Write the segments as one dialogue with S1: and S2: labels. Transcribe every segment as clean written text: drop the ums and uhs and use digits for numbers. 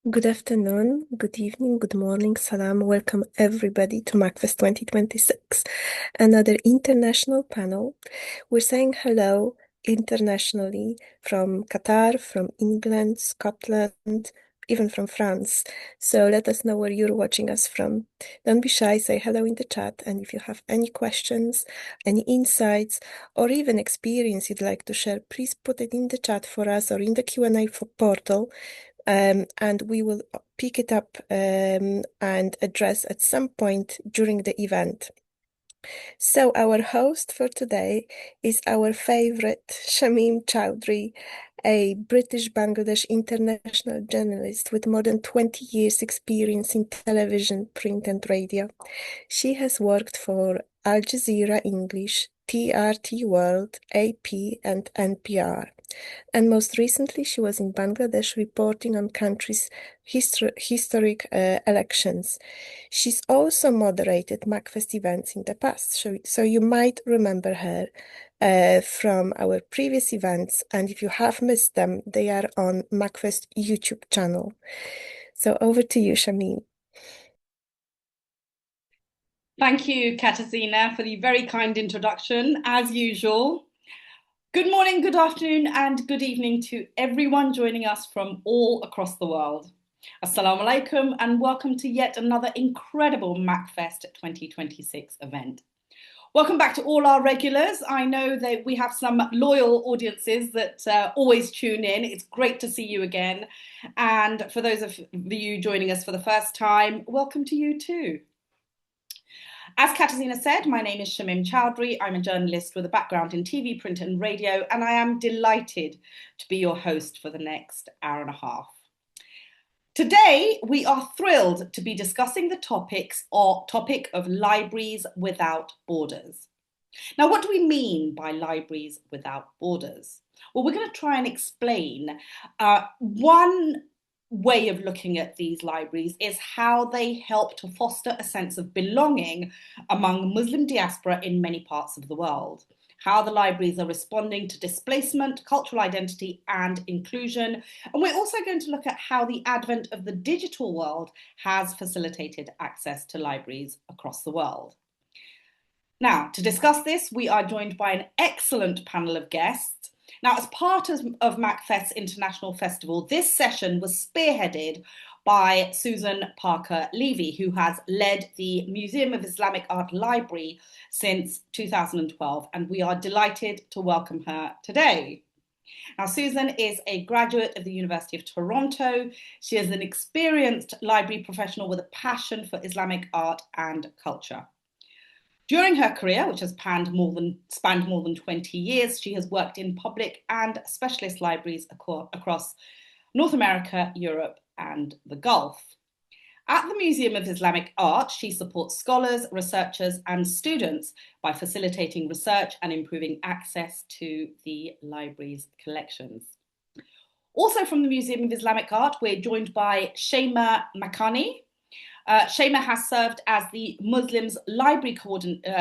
S1: Good afternoon, good evening, good morning, salam. Welcome everybody to MACFEST 2026, another international panel. We're saying hello internationally from Qatar, from England, Scotland, even from France. So let us know where you're watching us from. Don't be shy, say hello in the chat. And if you have any questions, any insights, or even experience you'd like to share, please put it in the chat for us or in the Q&A portal. And we will pick it up and address at some point during the event. So our host for today is our favorite Shamim Chowdhury, a British Bangladesh international journalist with more than 20 years experience in television, print and radio. She has worked for Al Jazeera English, TRT World, AP and NPR. And most recently, she was in Bangladesh reporting on country's historic elections. She's also moderated MACFEST events in the past, so you might remember her from our previous events. And if you have missed them, they are on MACFEST YouTube channel. So over to you, Shamim.
S2: Thank you, Katarzyna, for the very kind introduction, as usual. Good morning, good afternoon, and good evening to everyone joining us from all across the world. Assalamu alaikum, and welcome to yet another incredible MACFEST 2026 event. Welcome back to all our regulars. I know that we have some loyal audiences that always tune in. It's great to see you again. And for those of you joining us for the first time, welcome to you too. As Katarzyna said, my name is Shamim Chowdhury. I'm a journalist with a background in TV, print and radio, and I am delighted to be your host for the next hour and a half. Today, we are thrilled to be discussing the topic of libraries without borders. Now, what do we mean by libraries without borders? Well, we're going to try and explain one way of looking at these libraries is how they help to foster a sense of belonging among Muslim diaspora in many parts of the world. How the libraries are responding to displacement, cultural identity, and inclusion. And we're also going to look at how the advent of the digital world has facilitated access to libraries across the world. Now, to discuss this, we are joined by an excellent panel of guests. Now, as part of MACFEST International Festival, this session was spearheaded by Susan Parker-Leavy, who has led the Museum of Islamic Art Library since 2012, and we are delighted to welcome her today. Now, Susan is a graduate of the University of Toronto. She is an experienced library professional with a passion for Islamic art and culture. During her career, which has spanned more than 20 years, she has worked in public and specialist libraries across North America, Europe, and the Gulf. At the Museum of Islamic Art, she supports scholars, researchers, and students by facilitating research and improving access to the library's collections. Also from the Museum of Islamic Art, we're joined by Chaymae Mekanni. Chaymae has served as the museum's library coordinator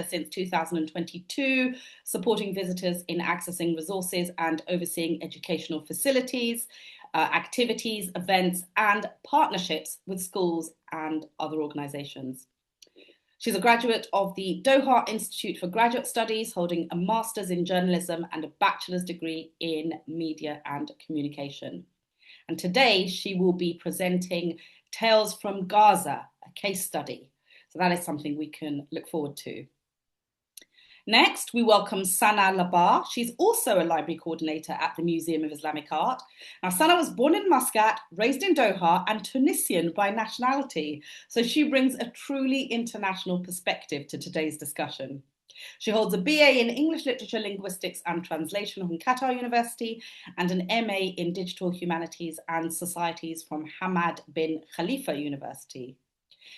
S2: since 2022, supporting visitors in accessing resources and overseeing educational facilities, activities, events, and partnerships with schools and other organisations. She's a graduate of the Doha Institute for Graduate Studies, holding a master's in journalism and a bachelor's degree in media and communication. And today she will be presenting Tales from Gaza, a case study. So that is something we can look forward to. Next, we welcome Sanaa Laabar. She's also a library coordinator at the Museum of Islamic Art. Now, Sanaa was born in Muscat, raised in Doha, and Tunisian by nationality. So she brings a truly international perspective to today's discussion. She holds a BA in English Literature, Linguistics and Translation from Qatar University and an MA in Digital Humanities and Societies from Hamad bin Khalifa University.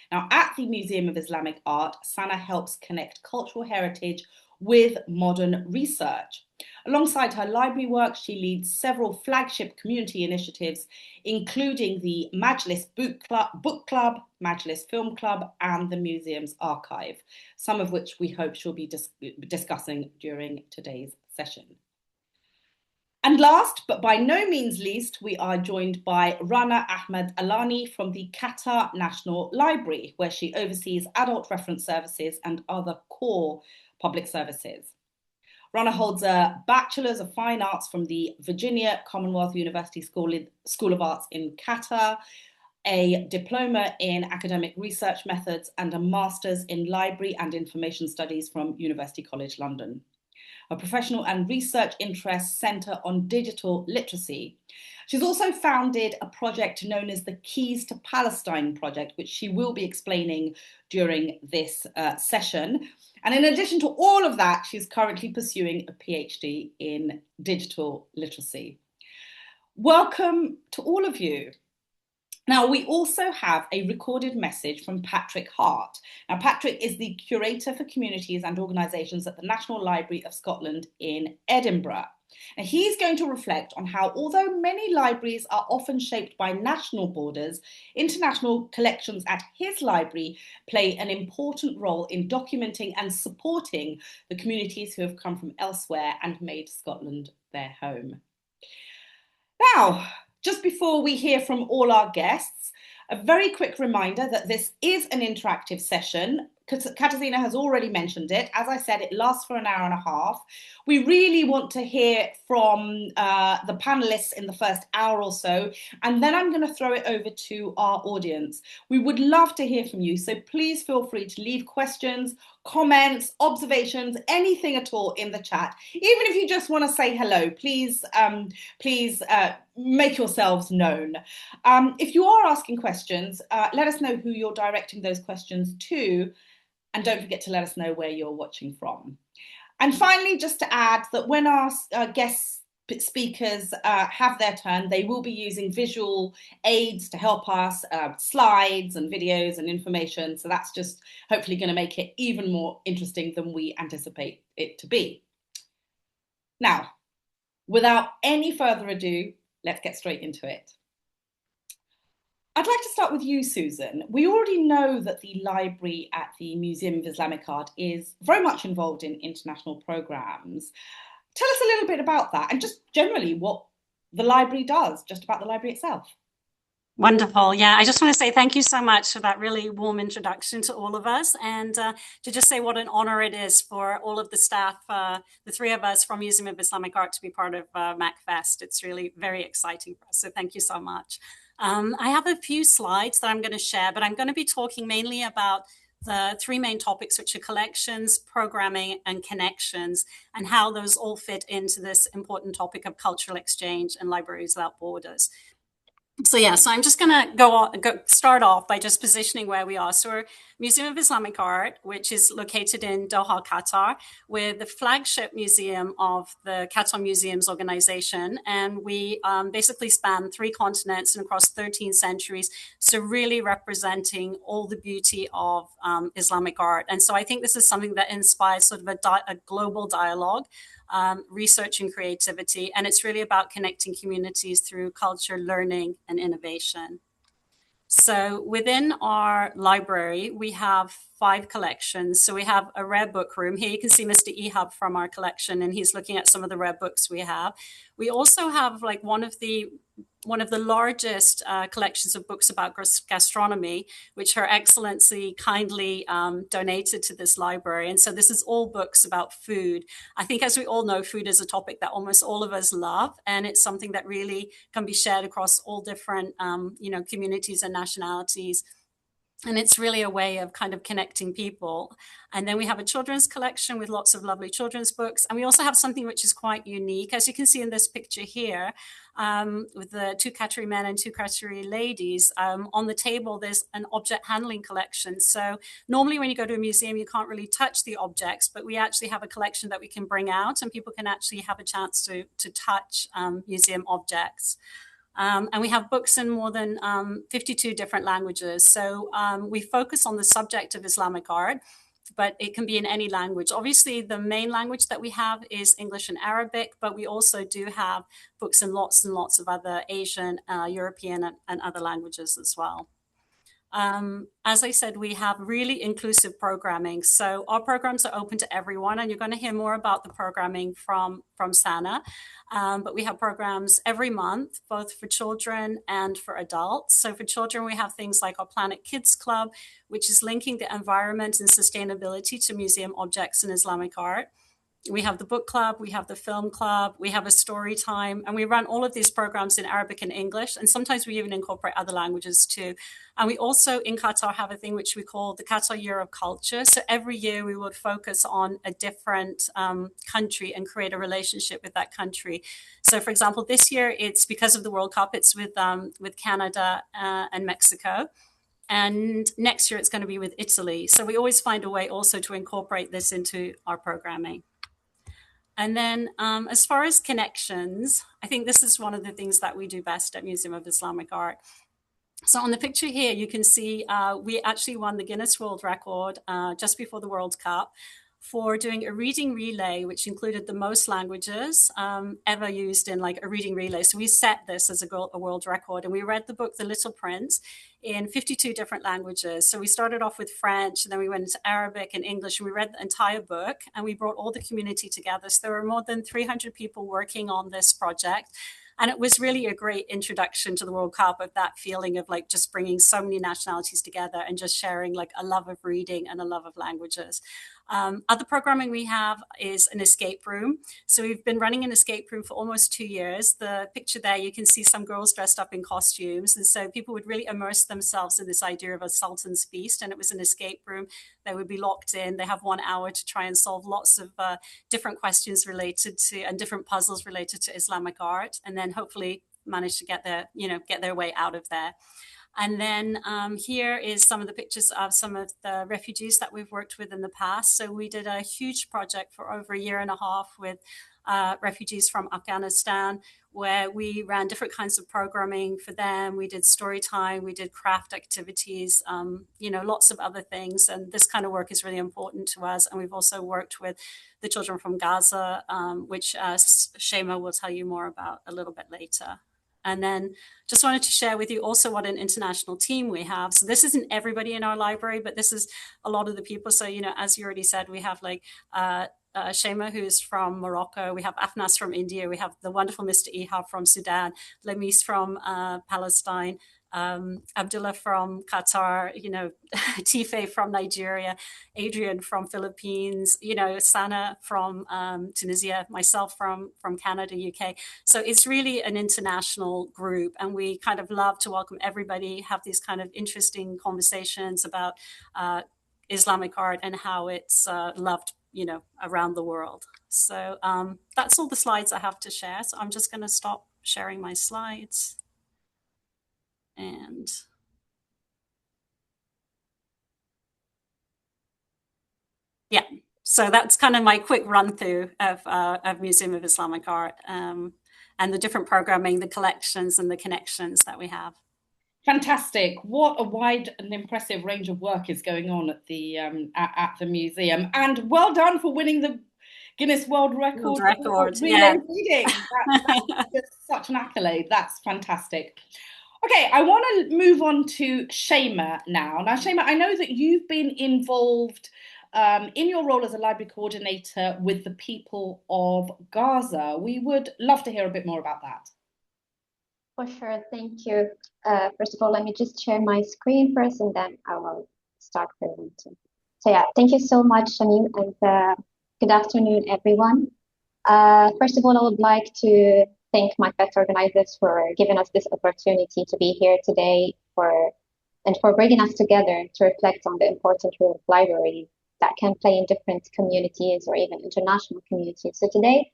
S2: Now, at the Museum of Islamic Art, Sanaa helps connect cultural heritage with modern research. Alongside her library work, she leads several flagship community initiatives, including the Majlis Book Club, Majlis Film Club, and the Museum's Archive, some of which we hope she'll be discussing during today's session. And last, but by no means least, we are joined by Rana Ahmed Alani from the Qatar National Library, where she oversees adult reference services and other core public services. Rana holds a Bachelor's of Fine Arts from the Virginia Commonwealth University School of Arts in Qatar, a diploma in academic research methods, and a master's in library and information studies from University College London. Her professional and research interests centre on digital literacy. She's also founded a project known as the Keys to Palestine project, which she will be explaining during this session. And in addition to all of that, she's currently pursuing a PhD in digital literacy. Welcome to all of you. Now, we also have a recorded message from Patrick Hart. Now, Patrick is the Curator for Communities and Organisations at the National Library of Scotland in Edinburgh. And he's going to reflect on how, although many libraries are often shaped by national borders, international collections at his library play an important role in documenting and supporting the communities who have come from elsewhere and made Scotland their home. Now, just before we hear from all our guests, a very quick reminder that this is an interactive session. Katarzyna has already mentioned it. As I said, it lasts for an hour and a half. We really want to hear from the panelists in the first hour or so, and then I'm going to throw it over to our audience. We would love to hear from you, so please feel free to leave questions, comments, observations, anything at all in the chat. Even if you just want to say hello, please make yourselves known. If you are asking questions, let us know who you're directing those questions to, and don't forget to let us know where you're watching from. And finally, just to add that when our guest speakers have their turn, they will be using visual aids to help us, slides and videos and information. So that's just hopefully going to make it even more interesting than we anticipate it to be. Now, without any further ado, let's get straight into it. I'd like to start with you, Susan. We already know that the library at the Museum of Islamic Art is very much involved in international programmes. Tell us a little bit about that and just generally what the library does, just about the library itself.
S3: Wonderful. Yeah, I just want to say thank you so much for that really warm introduction to all of us, and to just say what an honor it is for all of the staff, the three of us from Museum of Islamic Art, to be part of MACFEST. It's really very exciting for us, so thank you so much. I have a few slides that I'm going to share, but I'm going to be talking mainly about the three main topics, which are collections, programming, and connections, and how those all fit into this important topic of cultural exchange and libraries without borders. So I'm just going to start off by just positioning where we are. So we're Museum of Islamic Art, which is located in Doha, Qatar. We're the flagship museum of the Qatar Museums organization, and we basically span 3 continents and across 13 centuries. So really representing all the beauty of Islamic art. And so I think this is something that inspires sort of a global dialogue. Research and creativity, and it's really about connecting communities through culture, learning, and innovation. So within our library, we have 5 collections. So we have a rare book room. Here you can see Mr. Ehab from our collection, and he's looking at some of the rare books we have. We also have like one of the largest collections of books about gastronomy, which Her Excellency kindly donated to this library. And so this is all books about food. I think, as we all know, food is a topic that almost all of us love, and it's something that really can be shared across all different communities and nationalities. And it's really a way of kind of connecting people. And then we have a children's collection with lots of lovely children's books. And we also have something which is quite unique. As you can see in this picture here, with the 2 Qatari men and 2 Qatari ladies, on the table, there's an object handling collection. So normally when you go to a museum, you can't really touch the objects, but we actually have a collection that we can bring out, and people can actually have a chance to touch museum objects. And we have books in more than 52 different languages. So we focus on the subject of Islamic art, but it can be in any language. Obviously, the main language that we have is English and Arabic, but we also do have books in lots and lots of other Asian, European, and other languages as well. As I said, we have really inclusive programming. So our programs are open to everyone, and you're going to hear more about the programming from Sanaa. But we have programs every month, both for children and for adults. So for children, we have things like our Planet Kids Club, which is linking the environment and sustainability to museum objects and Islamic art. We have the book club, we have the film club, we have a story time, and we run all of these programs in Arabic and English, and sometimes we even incorporate other languages too. And we also in Qatar have a thing which we call the Qatar Year of Culture. So every year we would focus on a different country and create a relationship with that country. So for example, this year it's because of the World Cup, it's with Canada and Mexico. And next year it's going to be with Italy. So we always find a way also to incorporate this into our programming. And then as far as connections, I think this is one of the things that we do best at Museum of Islamic Art. So on the picture here, you can see we actually won the Guinness World Record just before the World Cup for doing a reading relay, which included the most languages ever used in like a reading relay. So we set this as a world record, and we read the book, The Little Prince, in 52 different languages. So we started off with French, and then we went into Arabic and English, and we read the entire book, and we brought all the community together. So there were more than 300 people working on this project. And it was really a great introduction to the World Cup, of that feeling of like just bringing so many nationalities together and just sharing like a love of reading and a love of languages. Other programming we have is an escape room. So we've been running an escape room for almost 2 years. The picture there, you can see some girls dressed up in costumes. And so people would really immerse themselves in this idea of a Sultan's feast. And it was an escape room. They would be locked in. They have 1 hour to try and solve lots of different questions related to, and different puzzles related to Islamic art. And then hopefully manage to get their way out of there. And then here is some of the pictures of some of the refugees that we've worked with in the past. So we did a huge project for over 1.5 years with refugees from Afghanistan, where we ran different kinds of programming for them. We did story time, we did craft activities, lots of other things. And this kind of work is really important to us. And we've also worked with the children from Gaza, which Chaymae will tell you more about a little bit later. And then just wanted to share with you also what an international team we have. So this isn't everybody in our library, but this is a lot of the people. So, as you already said, we have like Chaymae, who's from Morocco. We have Afnas from India. We have the wonderful Mr. Ihab from Sudan, Lemis from Palestine, Abdullah from Qatar, Tife from Nigeria, Adrian from Philippines, Sanaa from Tunisia, myself from Canada, UK. So it's really an international group, and we kind of love to welcome everybody, have these kind of interesting conversations about Islamic art and how it's loved, around the world. So that's all the slides I have to share. So I'm just going to stop sharing my slides. And yeah, so that's kind of my quick run through of Museum of Islamic Art and the different programming, the collections and the connections that we have.
S2: Fantastic. What a wide and impressive range of work is going on at the museum. And well done for winning the Guinness World Record.
S3: Yeah.
S2: Reading. That's just such an accolade. That's fantastic. Okay, I want to move on to Chaymae now. Now, Chaymae, I know that you've been involved in your role as a library coordinator with the people of Gaza. We would love to hear a bit more about that.
S4: For sure, thank you. First of all, let me just share my screen first, and then I will start presenting. So yeah, thank you so much, Shamim, and good afternoon, everyone. First of all, I would like to thank MACFEST organizers for giving us this opportunity to be here today and for bringing us together to reflect on the important role of libraries that can play in different communities or even international communities. So today,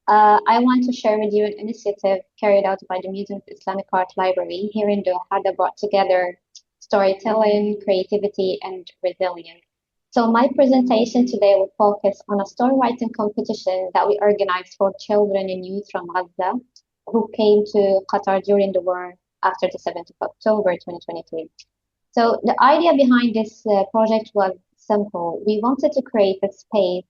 S4: I want to share with you an initiative carried out by the Museum of Islamic Art Library here in Doha that brought together storytelling, creativity, and resilience. So my presentation today will focus on a story writing competition that we organized for children and youth from Gaza who came to Qatar during the war after the 7th of October 2023. So the idea behind this project was simple. We wanted to create a space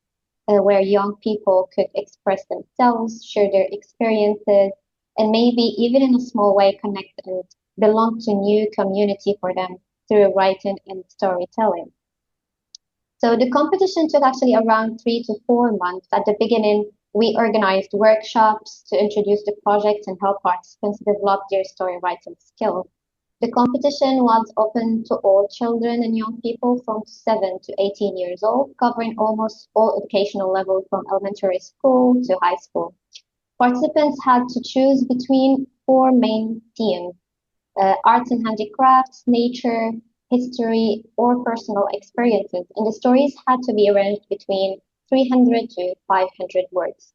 S4: where young people could express themselves, share their experiences, and maybe even in a small way connect and belong to new community for them. through writing and storytelling. So the competition took actually around 3 to 4 months. At the beginning, we organized workshops to introduce the project and help participants develop their story writing skills. The competition was open to all children and young people from 7 to 18 years old, covering almost all educational levels from elementary school to high school. Participants had to choose between 4 main themes: arts and handicrafts, nature, history, or personal experiences, and the stories had to be arranged between 300 to 500 words.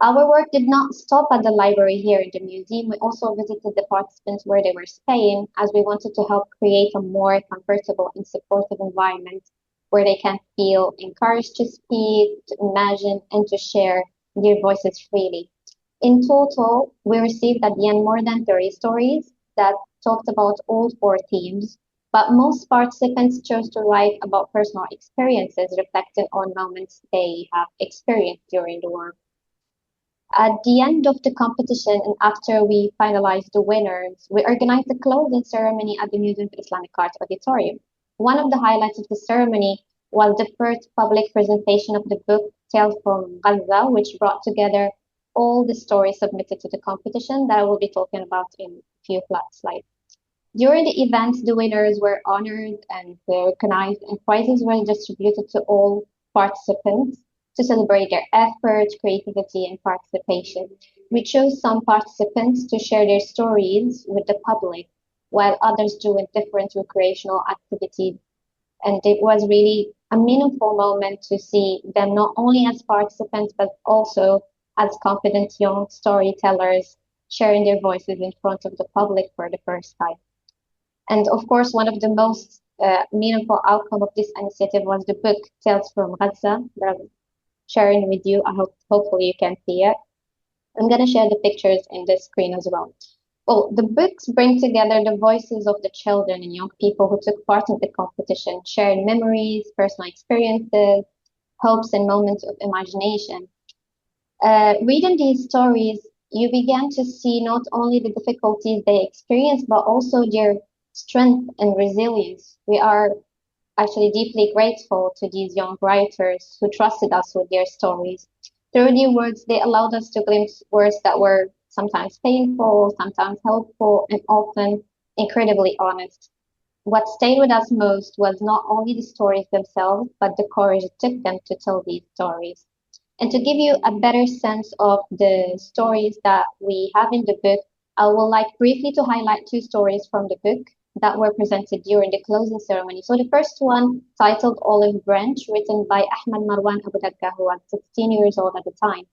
S4: Our work did not stop at the library here in the museum. We also visited the participants where they were staying, as we wanted to help create a more comfortable and supportive environment where they can feel encouraged to speak, to imagine, and to share their voices freely. In total, we received at the end more than 30 stories that talked about all 4 themes, but most participants chose to write about personal experiences reflecting on moments they have experienced during the war. At the end of the competition and after we finalized the winners, we organized a closing ceremony at the Museum of Islamic Art Auditorium. One of the highlights of the ceremony was the first public presentation of the book Tales from Gaza, which brought together all the stories submitted to the competition that I will be talking about in a few slides. During the event, the winners were honored and recognized, and prizes were distributed to all participants to celebrate their effort, creativity, and participation. We chose some participants to share their stories with the public, while others doing different recreational activities. And it was really a meaningful moment to see them not only as participants, but also as confident young storytellers sharing their voices in front of the public for the first time. And of course, one of the most meaningful outcome of this initiative was the book Tales from Gaza that I'm sharing with you. Hopefully you can see it. I'm going to share the pictures in the screen as well. Well, the books bring together the voices of the children and young people who took part in the competition, sharing memories, personal experiences, hopes, and moments of imagination. Reading these stories, you began to see not only the difficulties they experienced, but also their strength and resilience. We are actually deeply grateful to these young writers who trusted us with their stories. Through their words, they allowed us to glimpse words that were sometimes painful, sometimes helpful, and often incredibly honest. What stayed with us most was not only the stories themselves, but the courage it took them to tell these stories. And to give you a better sense of the stories that we have in the book, I would like briefly to highlight 2 stories from the book that were presented during the closing ceremony. So the first one, titled Olive Branch, written by Ahmed Marwan Abu Dakka, who was 16 years old at the time.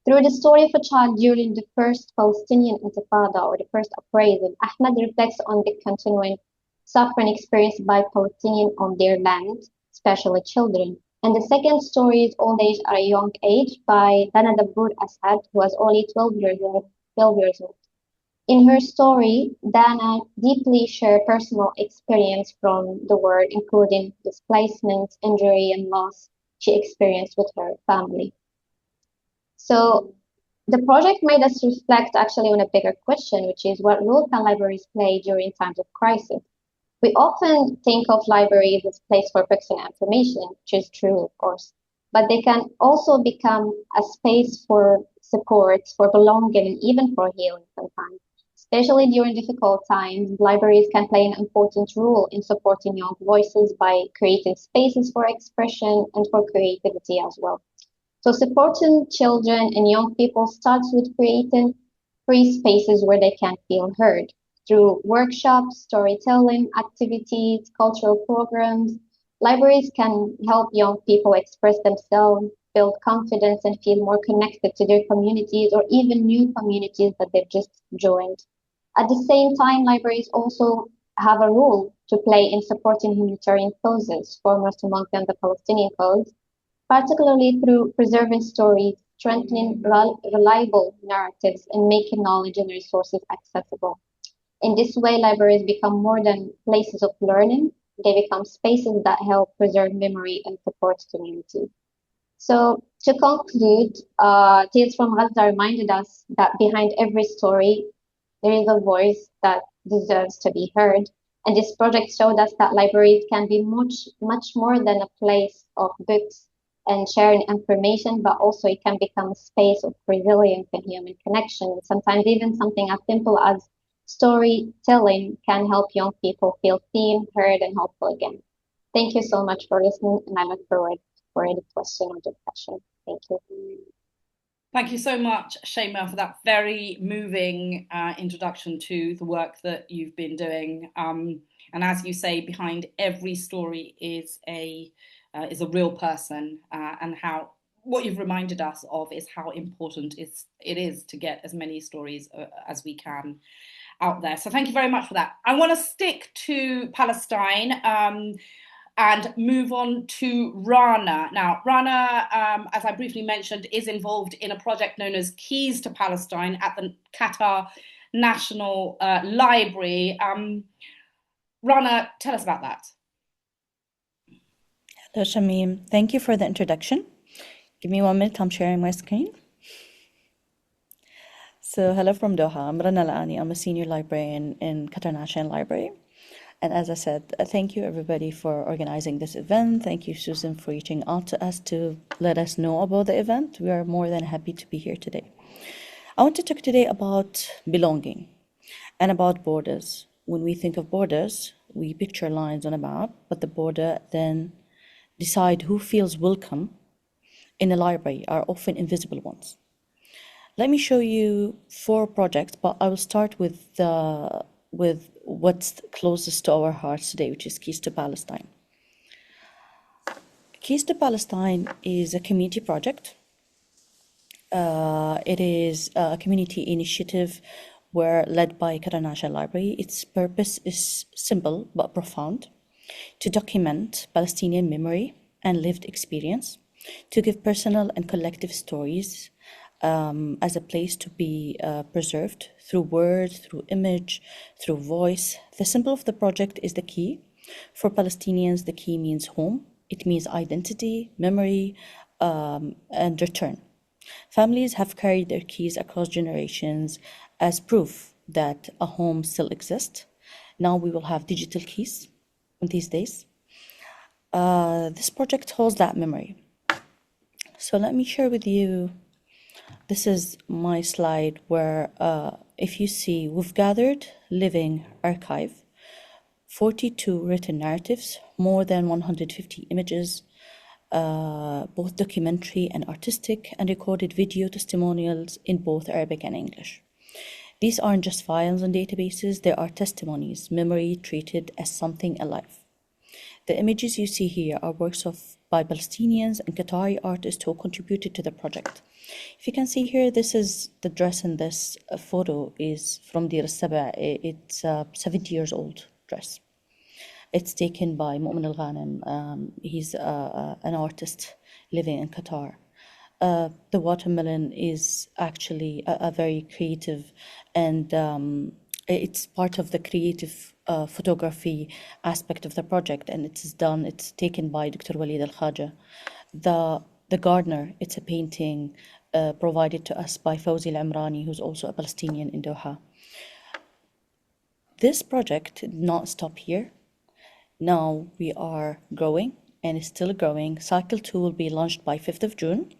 S4: Through the story of a child during the first Palestinian Intifada, or the first uprising, Ahmed reflects on the continuing suffering experienced by Palestinians on their land, especially children. And the second story is Old Age at a Young Age by Rana Asad, who was only 12 years old. In her story, Dana deeply shared personal experience from the war, including displacement, injury, and loss she experienced with her family. So the project made us reflect actually on a bigger question, which is what role can libraries play during times of crisis? We often think of libraries as a place for books and information, which is true, of course, but they can also become a space for support, for belonging, and even for healing sometimes. Especially during difficult times, libraries can play an important role in supporting young voices by creating spaces for expression and for creativity as well. So supporting children and young people starts with creating free spaces where they can feel heard. Through workshops, storytelling, activities, cultural programs, libraries can help young people express themselves, build confidence, and feel more connected to their communities or even new communities that they've just joined. At the same time, libraries also have a role to play in supporting humanitarian causes, foremost among them the Palestinian cause, particularly through preserving stories, strengthening reliable narratives, and making knowledge and resources accessible. In this way, libraries become more than places of learning. They become spaces that help preserve memory and support community. So to conclude, Tales from Gaza reminded us that behind every story, there is a voice that deserves to be heard. And this project showed us that libraries can be much more than a place of books and sharing information, but also it can become a space of resilience and human connection. Sometimes even something as simple as storytelling can help young people feel seen, heard, and hopeful again. Thank you so much for listening, and I look forward for any question or discussion. Thank you.
S2: Thank you so much, Chaymae, for that very moving introduction to the work that you've been doing. And as you say, behind every story is a real person, and how what you've reminded us of is how important it is to get as many stories as we can out there. So thank you very much for that. I want to stick to Palestine and move on to Rana. Now, Rana, as I briefly mentioned, is involved in a project known as Keys to Palestine at the Qatar National Library. Rana, tell us about that.
S5: Hello, Shamim. Thank you for the introduction. Give me 1 minute, I'm sharing my screen. So, hello from Doha. I'm Rana Alani. I'm a senior librarian in Qatar National Library. And as I said, thank you everybody for organizing this event. Thank you, Susan, for reaching out to us to let us know about the event. We are more than happy to be here today. I want to talk today about belonging and about borders. When we think of borders, we picture lines on a map, but the border then decide who feels welcome in a library are often invisible ones. Let me show you 4 projects, but I will start with what's closest to our hearts today, which is Keys to Palestine. Keys to Palestine is a community project. It is a community initiative led by Qatar National Library. Its purpose is simple but profound: to document Palestinian memory and lived experience, to give personal and collective stories as a place to be preserved through words, through image, through voice. The symbol of the project is the key. For Palestinians, the key means home. It means identity, memory, and return. Families have carried their keys across generations as proof that a home still exists. Now we will have digital keys in these days. This project holds that memory. So let me share with you. This is my slide where, if you see, we've gathered living archive, 42 written narratives, more than 150 images, both documentary and artistic, and recorded video testimonials in both Arabic and English. These aren't just files and databases, they are testimonies, memory treated as something alive. The images you see here are works by Palestinians and Qatari artists who contributed to the project. If you can see here, this is the dress in this photo is from Dir al-Saba. It's a 70 years old dress. It's taken by Mu'min al-Ghanem. He's an artist living in Qatar. The watermelon is actually a very creative, and it's part of the creative photography aspect of the project, and it's taken by Dr. Walid al-Khaja. The gardener, it's a painting provided to us by Fawzi al-Imrani, who's also a Palestinian in Doha. This project did not stop here. Now we are growing, and it's still growing. Cycle 2 will be launched by 5th of June.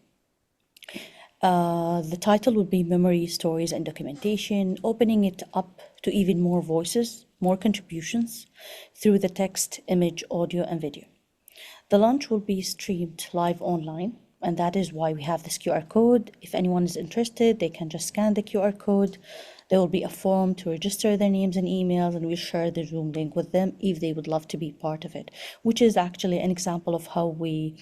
S5: The title will be Memory, Stories, and Documentation, opening it up to even more voices, more contributions through the text, image, audio, and video. The launch will be streamed live online, and that is why we have this QR code. If anyone is interested, they can just scan the QR code. There will be a form to register their names and emails, and we'll share the Zoom link with them if they would love to be part of it, which is actually an example of how we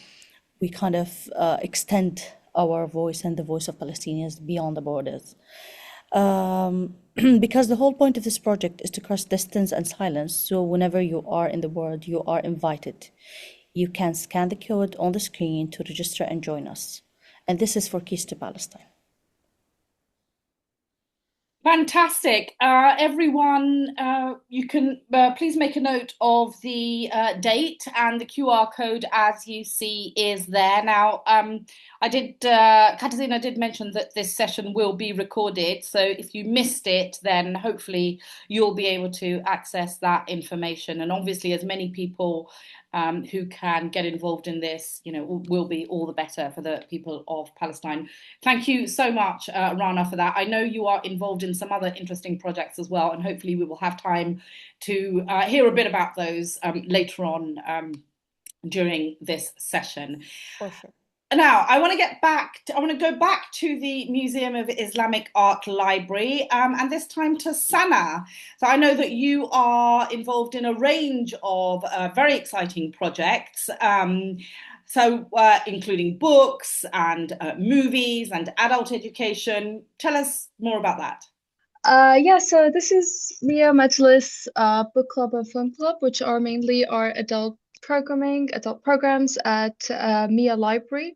S5: kind of extend our voice and the voice of Palestinians beyond the borders. Because the whole point of this project is to cross distance and silence, so whenever you are in the world, you are invited. You can scan the code on the screen to register and join us. And this is for Keys to Palestine.
S2: Fantastic. Everyone, you can please make a note of the date, and the QR code, as you see, is there. Now, Katarzyna did mention that this session will be recorded. So if you missed it, then hopefully you'll be able to access that information. And obviously, as many people who can get involved in this, will be all the better for the people of Palestine. Thank you so much, Rana, for that. I know you are involved in some other interesting projects as well, and hopefully we will have time to hear a bit about those later on during this session.
S5: For sure.
S2: Now, I want to go back to the Museum of Islamic Art Library, and this time to Sanaa. So I know that you are involved in a range of very exciting projects, including books and movies and adult education. Tell us more about that.
S6: So this is Mia Majlis Book Club and Film Club, which are mainly our adult programs at Mia Library.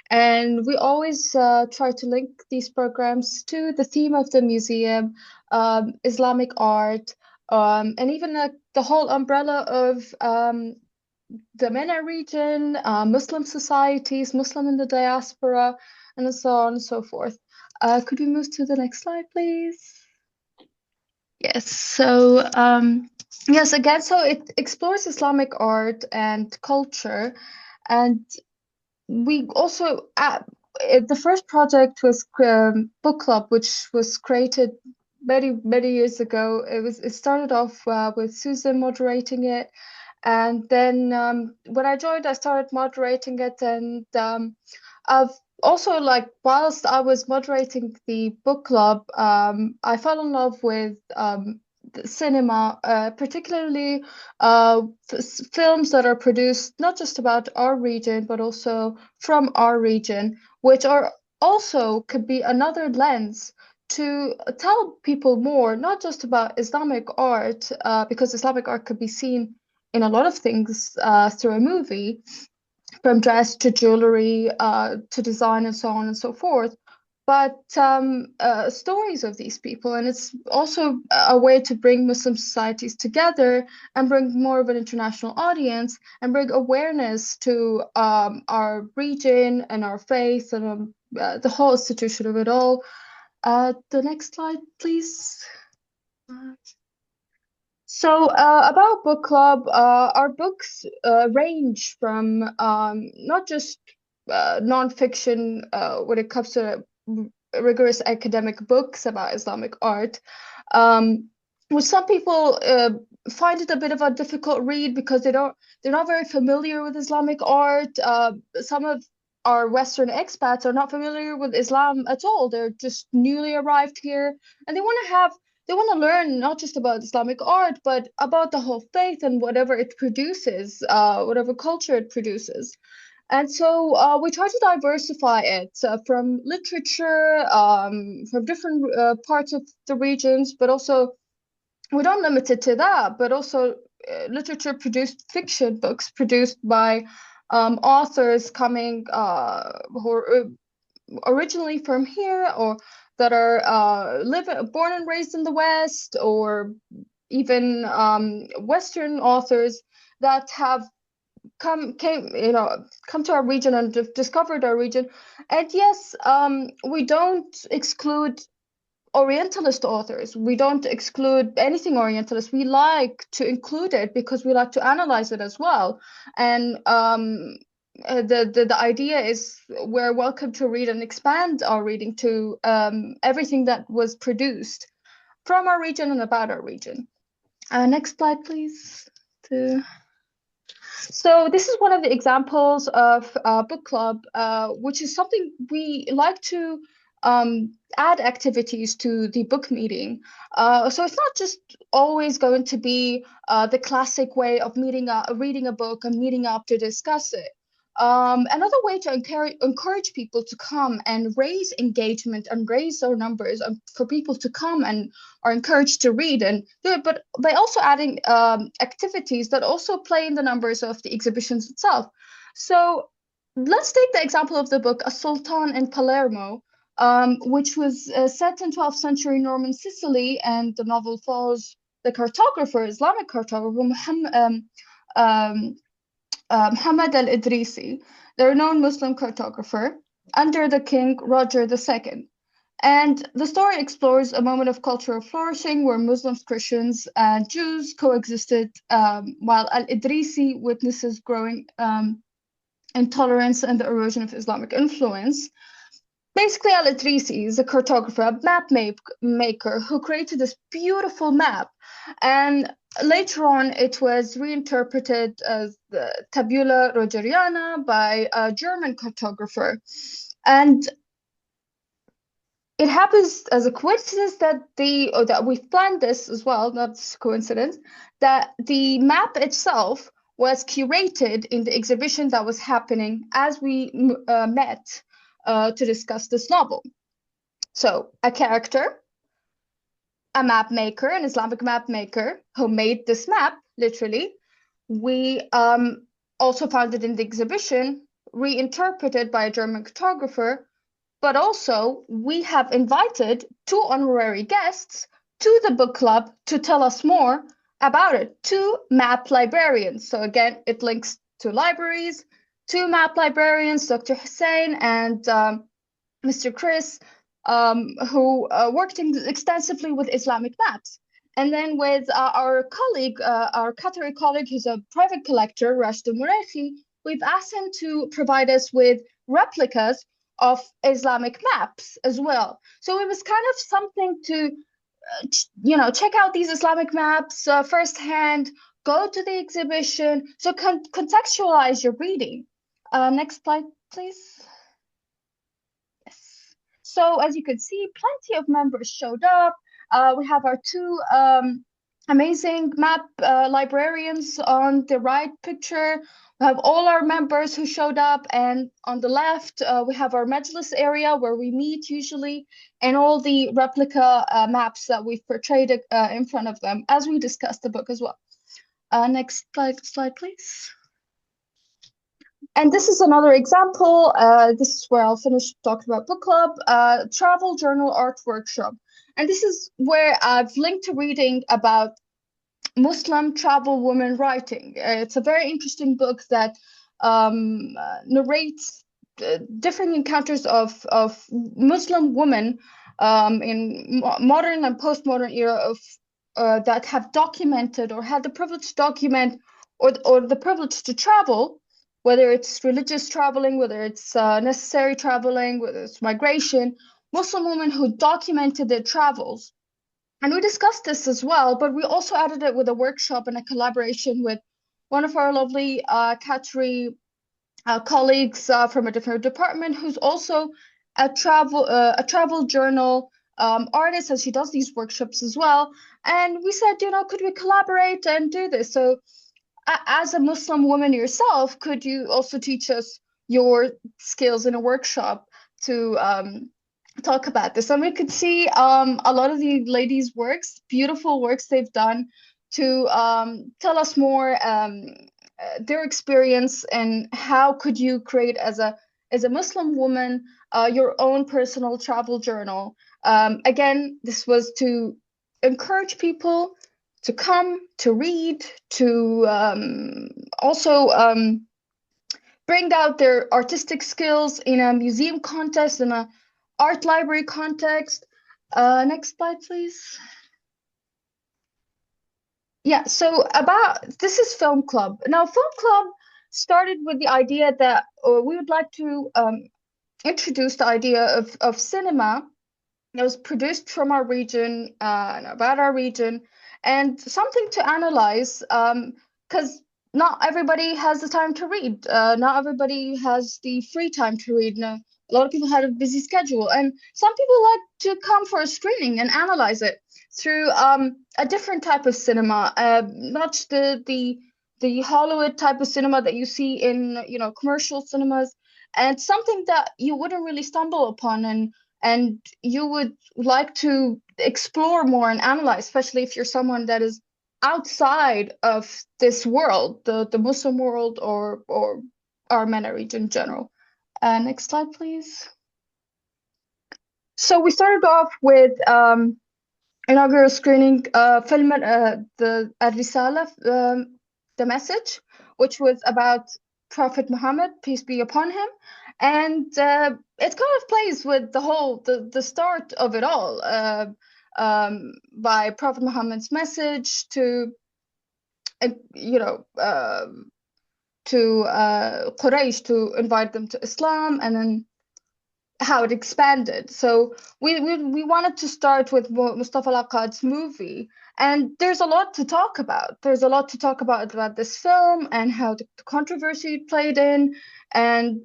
S6: And we always try to link these programs to the theme of the museum, Islamic art, and even the whole umbrella of the MENA region, Muslim societies, Muslim in the diaspora, and so on and so forth. Could we move to the next slide, please? Yes, so yes, again, so it explores Islamic art and culture, and we also the first project was book club, which was created many years ago. It started off with Susan moderating it, and then when I joined, I started moderating it, and I've also, like, whilst I was moderating the book club, I fell in love with the cinema, particularly films that are produced not just about our region, but also from our region, which are also could be another lens to tell people more, not just about Islamic art, because Islamic art could be seen in a lot of things through a movie, from dress to jewelry to design and so on and so forth, but stories of these people. And it's also a way to bring Muslim societies together and bring more of an international audience and bring awareness to our region and our faith and the whole institution of it all. The next slide, please. So about book club, our books range from not just nonfiction when it comes to rigorous academic books about Islamic art, which some people find it a bit of a difficult read because they're not very familiar with Islamic art. Some of our Western expats are not familiar with Islam at all. They're just newly arrived here, and they want to learn not just about Islamic art, but about the whole faith and whatever it produces, whatever culture it produces. And so we try to diversify it from literature, from different parts of the regions, but also we don't limit it to that, but also literature produced, fiction books produced by authors coming who are originally from here, or that are born and raised in the West, or even Western authors that have come to our region and discovered our region. And yes, we don't exclude Orientalist authors. We don't exclude anything Orientalist. We like to include it because we like to analyze it as well. And the idea is we're welcome to read and expand our reading to everything that was produced from our region and about our region. Next slide, please. So this is one of the examples of book club, which is something we like to add activities to the book meeting. So it's not just always going to be the classic way of reading a book and meeting up to discuss it. Another way to encourage people to come and raise engagement and raise their numbers for people to come and are encouraged to read and do it, but by also adding activities that also play in the numbers of the exhibitions itself. So let's take the example of the book A Sultan in Palermo, which was set in 12th century Norman Sicily, and the novel follows the cartographer, Islamic cartographer, Muhammad al-Idrisi, the renowned Muslim cartographer, under the king Roger II. And the story explores a moment of cultural flourishing where Muslims, Christians, and Jews coexisted, while al-Idrisi witnesses growing intolerance and the erosion of Islamic influence. Basically, al-Idrisi is a cartographer, a map maker who created this beautiful map. And later on, it was reinterpreted as the Tabula Rogeriana by a German cartographer. And it happens as a coincidence that that we've planned this as well, not a coincidence, that the map itself was curated in the exhibition that was happening as we met to discuss this novel. So a character, a map maker, an Islamic map maker who made this map, literally. We also found it in the exhibition, reinterpreted by a German cartographer, but also we have invited 2 honorary guests to the book club to tell us more about it, 2 map librarians. So again, it links to libraries, 2 map librarians, Dr. Hussein and Mr. Chris, who worked extensively with Islamic maps. And then with our colleague, our Qatari colleague, who's a private collector, Rashid Moureikhi, we've asked him to provide us with replicas of Islamic maps as well. So it was kind of something to, check out these Islamic maps firsthand, go to the exhibition, so contextualize your reading. Next slide, please. Yes. So as you can see, plenty of members showed up. We have our 2 amazing map librarians on the right picture. We have all our members who showed up, and on the left, we have our Majlis area where we meet usually, and all the replica maps that we've portrayed in front of them as we discussed the book as well. Next slide, please. And this is another example. This is where I'll finish talking about book club, travel journal art workshop. And this is where I've linked to reading about Muslim travel women writing. It's a very interesting book that narrates different encounters of Muslim women in modern and postmodern era of that have documented or had the privilege to document or the privilege to travel, whether it's religious traveling, whether it's necessary traveling, whether it's migration, Muslim women who documented their travels. And we discussed this as well, but we also added it with a workshop and a collaboration with one of our lovely Qatari colleagues from a different department, who's also a travel journal artist, and she does these workshops as well. And we said, could we collaborate and do this? So as a Muslim woman yourself, could you also teach us your skills in a workshop to talk about this? And we could see a lot of the ladies' works, beautiful works they've done, to tell us more their experience and how could you create as a Muslim woman your own personal travel journal. Again, this was to encourage people to come, to read, to also bring out their artistic skills in a museum context, in a art library context. Next slide, please. Yeah, so this is Film Club. Now, Film Club started with the idea that we would like to introduce the idea of cinema that was produced from our region and about our region, and something to analyze, because not everybody has the time to read. Not everybody has the free time to read. No, a lot of people had a busy schedule, and some people like to come for a screening and analyze it through a different type of cinema, not the Hollywood type of cinema that you see in commercial cinemas, and something that you wouldn't really stumble upon and you would like to explore more and analyze, especially if you're someone that is outside of this world, the Muslim world or our MENA region in general. Next slide, please. So we started off with inaugural screening film the Al-Risala, the message, which was about Prophet Muhammad, peace be upon him. And it kind of plays with the start of it all, by Prophet Muhammad's message to Quraysh, to invite them to Islam, and then how it expanded. So we wanted to start with Mustafa Al-Aqad's movie, and there's a lot to talk about. There's a lot to talk about this film and how the controversy it played in, and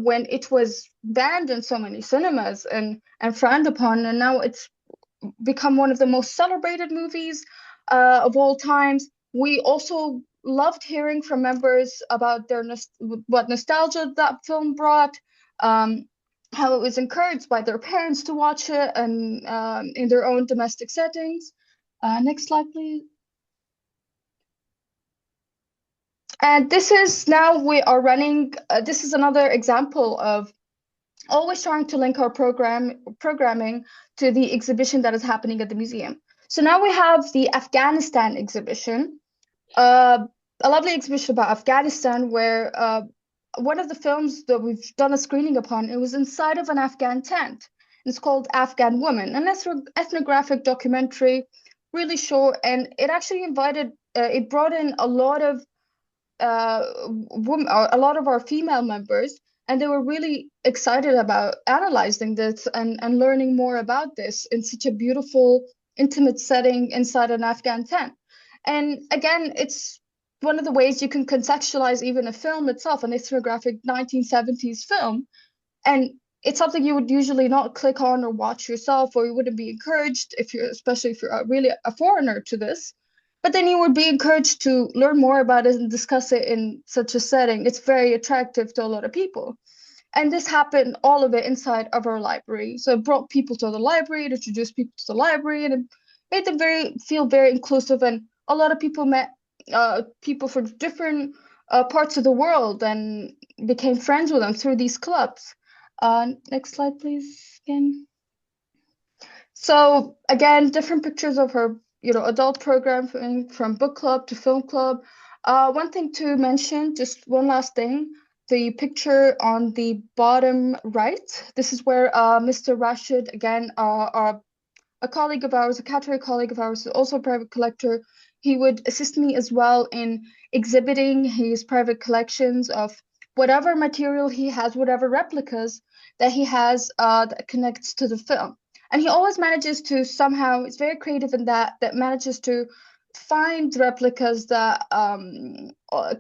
S6: when it was banned in so many cinemas and frowned upon, and now it's become one of the most celebrated movies of all times. We also loved hearing from members about what nostalgia that film brought, how it was encouraged by their parents to watch it, and in their own domestic settings. Next slide, please. And this is now we are running, this is another example of always trying to link our programming to the exhibition that is happening at the museum. So now we have the Afghanistan exhibition, a lovely exhibition about Afghanistan, where one of the films that we've done a screening upon, it was inside of an Afghan tent. It's called Afghan Woman, an ethnographic documentary, really short, and it actually it brought in a lot of a lot of our female members, and they were really excited about analyzing this and learning more about this in such a beautiful, intimate setting inside an Afghan tent. And again, it's one of the ways you can contextualize even a film itself, an ethnographic 1970s film. And it's something you would usually not click on or watch yourself, or you wouldn't be encouraged, especially if you're really a foreigner to this. But then you would be encouraged to learn more about it and discuss it in such a setting. It's very attractive to a lot of people. And this happened, all of it, inside of our library. So it brought people to the library, it introduced people to the library, and it made them feel very inclusive. And a lot of people met people from different parts of the world and became friends with them through these clubs. Next slide, please, again. So again, different pictures of her, adult programming, from book club to film club. One thing to mention, just one last thing, the picture on the bottom right, this is where Mr. Rashid, again, a colleague of ours, a Qatari colleague of ours, also a private collector, he would assist me as well in exhibiting his private collections of whatever material he has, whatever replicas that he has that connects to the film. And he always manages to somehow, it's very creative in that manages to find replicas that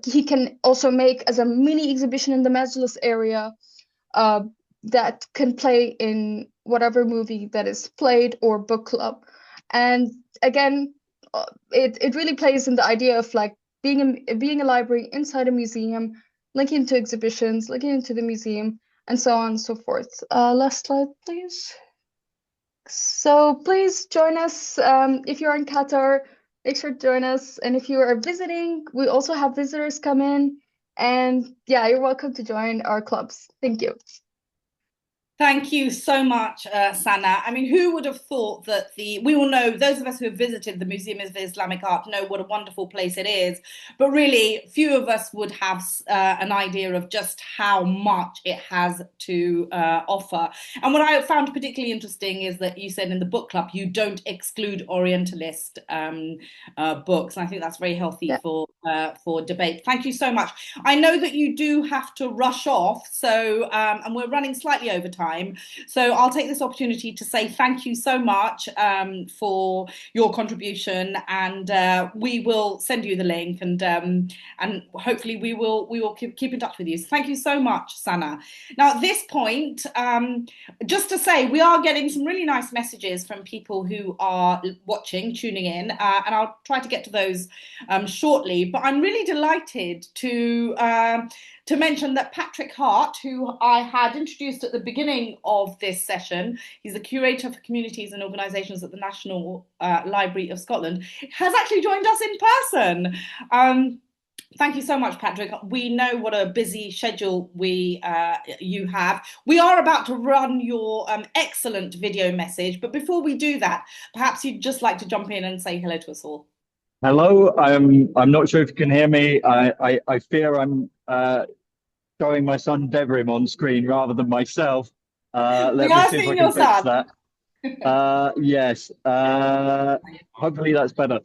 S6: he can also make as a mini exhibition in the Majlis area that can play in whatever movie that is played or book club. And again, it really plays in the idea of like being a library inside a museum, linking to exhibitions, linking into the museum, and so on and so forth. Last slide, please. So please join us if you're in Qatar. Make sure to join us. And if you are visiting, we also have visitors come in. And yeah, you're welcome to join our clubs. Thank you.
S2: Thank you so much, Sanaa. I mean, who would have thought that we all know, those of us who have visited the Museum of Islamic Art know what a wonderful place it is, but really few of us would have an idea of just how much it has to offer. And what I found particularly interesting is that you said in the book club, you don't exclude Orientalist books. And I think that's very healthy for debate. Thank you so much. I know that you do have to rush off, so and we're running slightly over time. So I'll take this opportunity to say thank you so much for your contribution, and we will send you the link, and hopefully we will keep in touch with you. So thank you so much, Sanaa. Now at this point, just to say, we are getting some really nice messages from people who are watching, tuning in, and I'll try to get to those shortly. But I'm really delighted to mention that Patrick Hart, who I had introduced at the beginning of this session, he's the Curator for Communities and Organisations at the National Library of Scotland, has actually joined us in person. Thank you so much, Patrick. We know what a busy schedule you have. We are about to run your excellent video message, but before we do that, perhaps you'd just like to jump in and say hello to us all.
S7: Hello, I'm not sure if you can hear me. I fear I'm showing my son Devrim on screen rather than myself. Let me see if I can fix that. Yes. Hopefully that's better.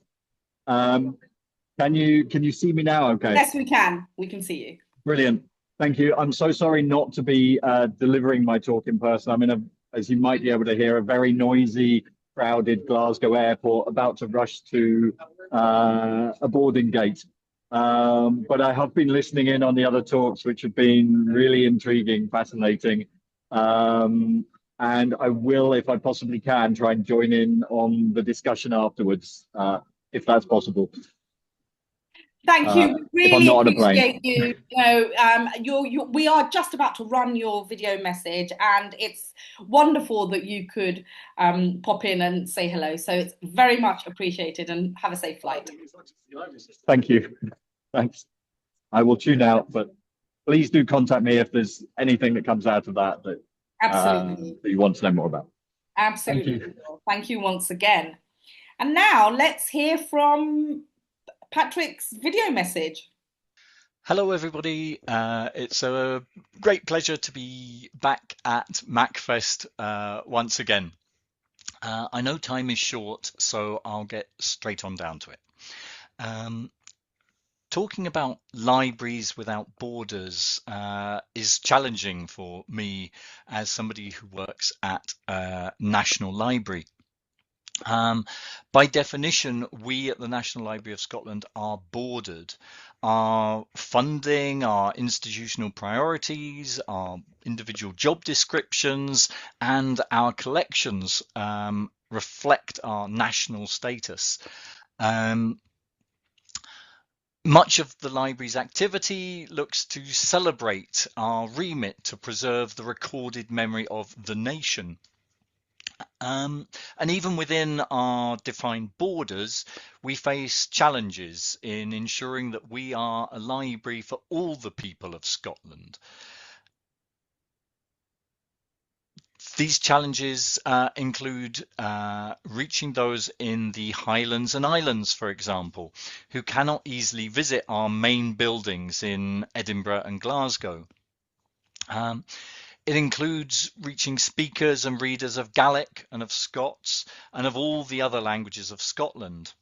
S7: Can you see me now? Okay.
S2: Yes, we can. We can see you.
S7: Brilliant. Thank you. I'm so sorry not to be delivering my talk in person. I'm in as you might be able to hear, a very noisy, crowded Glasgow airport, about to rush to a boarding gate. But I have been listening in on the other talks, which have been really intriguing, fascinating. And I will, if I possibly can, try and join in on the discussion afterwards, if that's possible.
S2: Thank you. We really appreciate you. We are just about to run your video message, and it's wonderful that you could pop in and say hello. So it's very much appreciated, and have a safe flight.
S7: Thank you. Thanks. I will tune out, but please do contact me if there's anything that comes out of that that you want to know more about.
S2: Absolutely. Thank you once again. And now let's hear from Patrick's video message.
S8: Hello everybody, it's a great pleasure to be back at MACFEST once again. I know time is short, so I'll get straight on down to it. Talking about libraries without borders is challenging for me as somebody who works at a national library. By definition, we at the National Library of Scotland are bordered. Our funding, our institutional priorities, our individual job descriptions, and our collections reflect our national status. Much of the library's activity looks to celebrate our remit to preserve the recorded memory of the nation. And even within our defined borders, we face challenges in ensuring that we are a library for all the people of Scotland. These challenges include reaching those in the Highlands and Islands, for example, who cannot easily visit our main buildings in Edinburgh and Glasgow. It includes reaching speakers and readers of Gaelic and of Scots and of all the other languages of Scotland.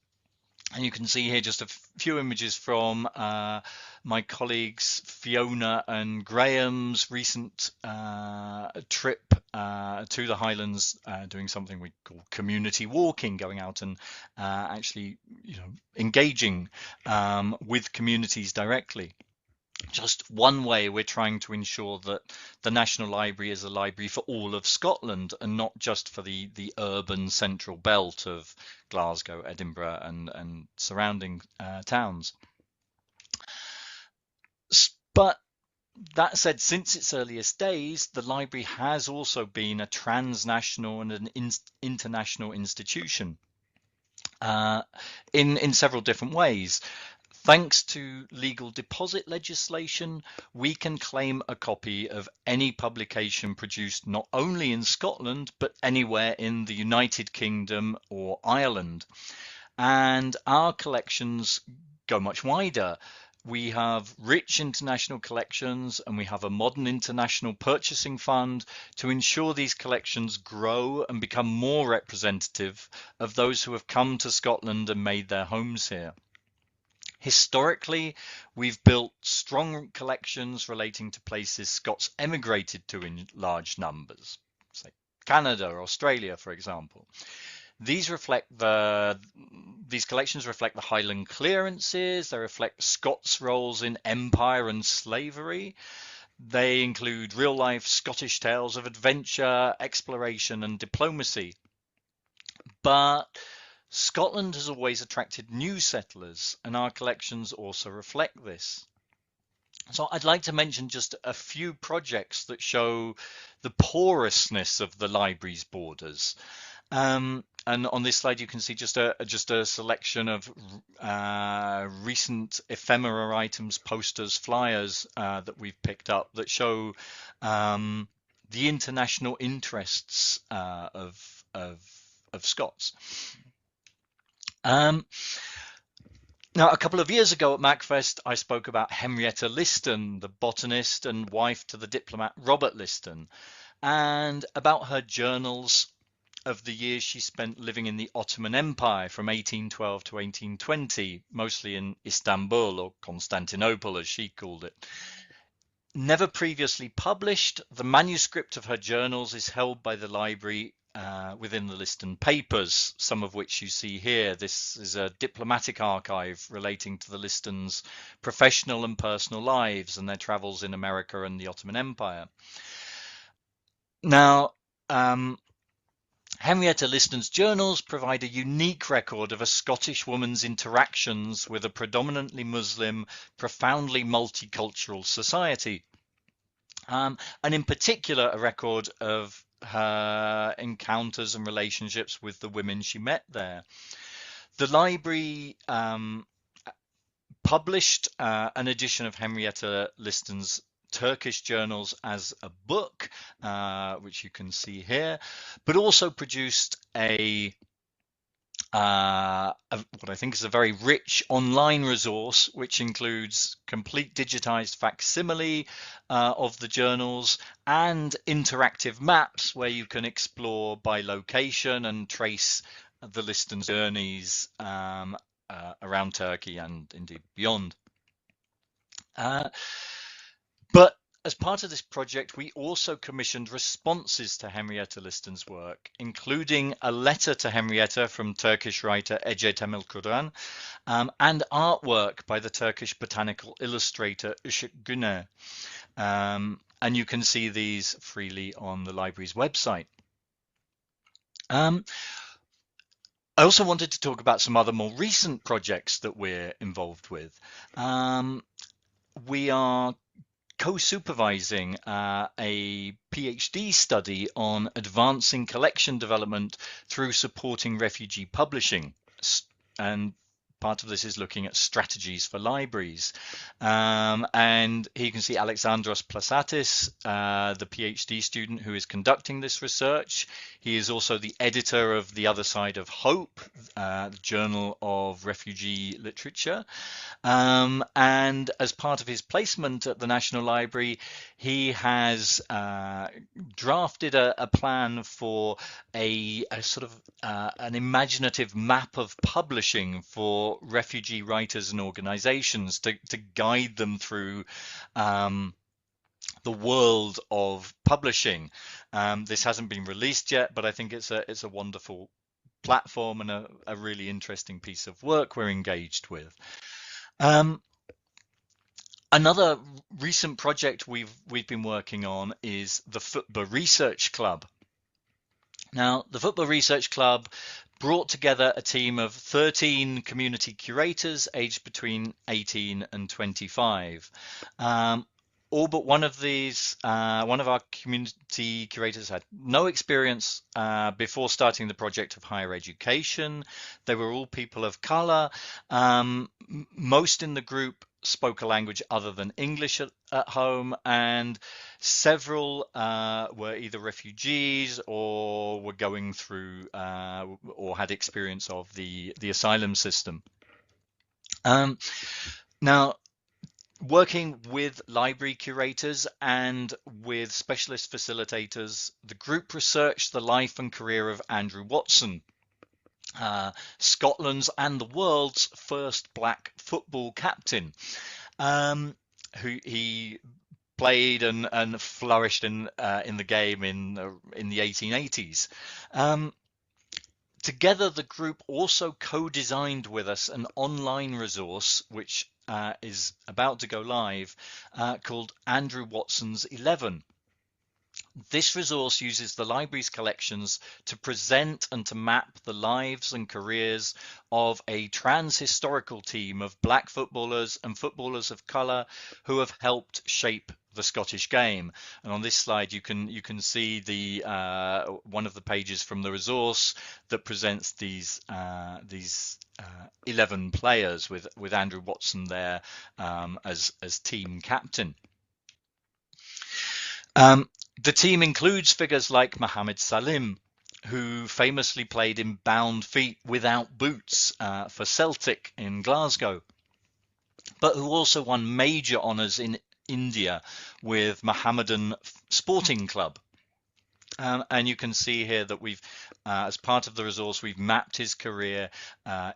S8: And you can see here just a few images from my colleagues Fiona and Graham's recent trip to the Highlands, doing something we call community walking, going out and actually, engaging with communities directly. Just one way we're trying to ensure that the National Library is a library for all of Scotland and not just for the urban central belt of Glasgow, Edinburgh and surrounding towns. But that said, since its earliest days, the library has also been a transnational and an international institution in several different ways. Thanks to legal deposit legislation, we can claim a copy of any publication produced not only in Scotland, but anywhere in the United Kingdom or Ireland. And our collections go much wider. We have rich international collections and we have a modern international purchasing fund to ensure these collections grow and become more representative of those who have come to Scotland and made their homes here. Historically, we've built strong collections relating to places Scots emigrated to in large numbers, say Canada or Australia, for example. These collections reflect the Highland clearances, they reflect Scots' roles in empire and slavery. They include real-life Scottish tales of adventure, exploration and diplomacy. But Scotland has always attracted new settlers, and our collections also reflect this. So I'd like to mention just a few projects that show the porousness of the library's borders. And on this slide, you can see just a selection of recent ephemera items, posters, flyers that we've picked up that show the international interests of Scots. Now, a couple of years ago at MACFEST, I spoke about Henrietta Liston, the botanist and wife to the diplomat Robert Liston, and about her journals of the years she spent living in the Ottoman Empire from 1812 to 1820, mostly in Istanbul, or Constantinople as she called it. Never previously published, the manuscript of her journals is held by the library within the Liston papers, some of which you see here. This is a diplomatic archive relating to the Listons' professional and personal lives and their travels in America and the Ottoman Empire. Now, Henrietta Liston's journals provide a unique record of a Scottish woman's interactions with a predominantly Muslim, profoundly multicultural society, and in particular a record of her encounters and relationships with the women she met there. The library published an edition of Henrietta Liston's Turkish journals as a book, which you can see here, but also produced what I think is a very rich online resource, which includes complete digitized facsimile of the journals and interactive maps where you can explore by location and trace the Liston's journeys around Turkey and indeed beyond. But as part of this project, we also commissioned responses to Henrietta Liston's work, including a letter to Henrietta from Turkish writer Ece Temelkuran, and artwork by the Turkish botanical illustrator Işık Güner. And you can see these freely on the library's website. I also wanted to talk about some other more recent projects that we're involved with. We are co-supervising a PhD study on advancing collection development through supporting refugee publishing, and part of this is looking at strategies for libraries. And here you can see Alexandros Plasatis, the PhD student who is conducting this research. He is also the editor of The Other Side of Hope, the Journal of Refugee Literature. And as part of his placement at the National Library, he has drafted a plan for a sort of an imaginative map of publishing for refugee writers and organizations to guide them through the world of publishing. This hasn't been released yet, but I think it's a wonderful platform and a really interesting piece of work we're engaged with. Another recent project we've been working on is the Football Research Club. Now, the Football Research Club brought together a team of 13 community curators aged between 18 and 25. All but one of these, one of our community curators had no experience before starting the project of higher education. They were all people of color. Most in the group spoke a language other than English at home, and several were either refugees or were going through or had experience of the asylum system. Now, working with library curators and with specialist facilitators, the group researched the life and career of Andrew Watson, Scotland's and the world's first black football captain, who he played and flourished in the game in the 1880s. Together, the group also co-designed with us an online resource which is about to go live, called Andrew Watson's 11. This resource uses the library's collections to present and to map the lives and careers of a trans-historical team of black footballers and footballers of colour who have helped shape the Scottish game. And on this slide, you can see the one of the pages from the resource that presents these 11 players with Andrew Watson there as team captain. The team includes figures like Mohammed Salim, who famously played in bound feet without boots for Celtic in Glasgow, but who also won major honours in India with Mohammedan Sporting Club. And you can see here that we've, as part of the resource, we've mapped his career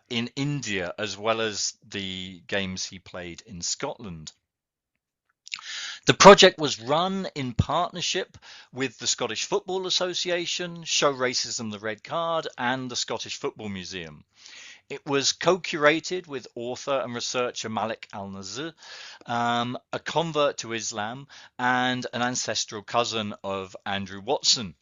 S8: in India as well as the games he played in Scotland. The project was run in partnership with the Scottish Football Association, Show Racism the Red Card, and the Scottish Football Museum. It was co-curated with author and researcher Malik Al-Nazir, a convert to Islam and an ancestral cousin of Andrew Watson.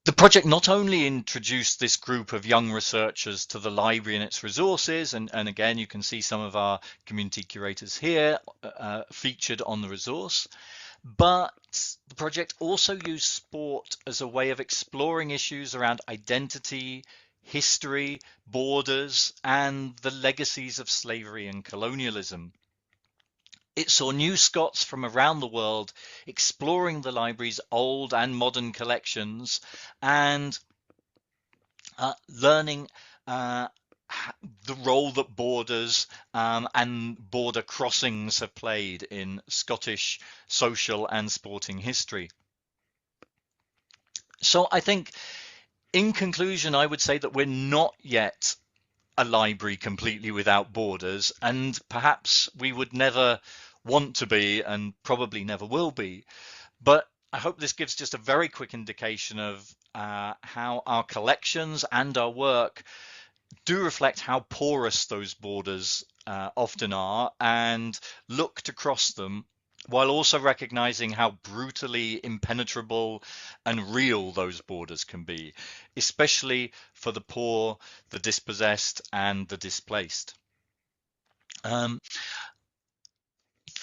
S8: The project not only introduced this group of young researchers to the library and its resources, and again, you can see some of our community curators here featured on the resource, but the project also used sport as a way of exploring issues around identity, history, borders, and the legacies of slavery and colonialism. It saw new Scots from around the world exploring the library's old and modern collections and learning the role that borders and border crossings have played in Scottish social and sporting history. So I think, in conclusion, I would say that we're not yet a library completely without borders, and perhaps we would never want to be and probably never will be. But I hope this gives just a very quick indication of how our collections and our work do reflect how porous those borders often are, and look to cross them while also recognizing how brutally impenetrable and real those borders can be, especially for the poor, the dispossessed, and the displaced.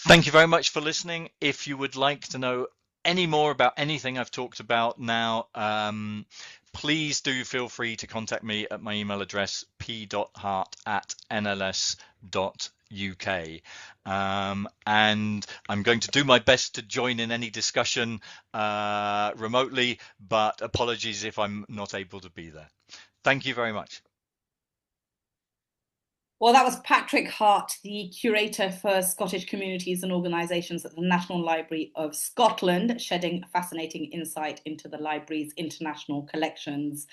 S8: Thank you very much for listening. If you would like to know any more about anything I've talked about now, please do feel free to contact me at my email address, p.hart@nls.uk. And I'm going to do my best to join in any discussion remotely, but apologies if I'm not able to be there. Thank you very much.
S2: Well, that was Patrick Hart, the Curator for Scottish Communities and Organisations at the National Library of Scotland, shedding a fascinating insight into the library's international collections.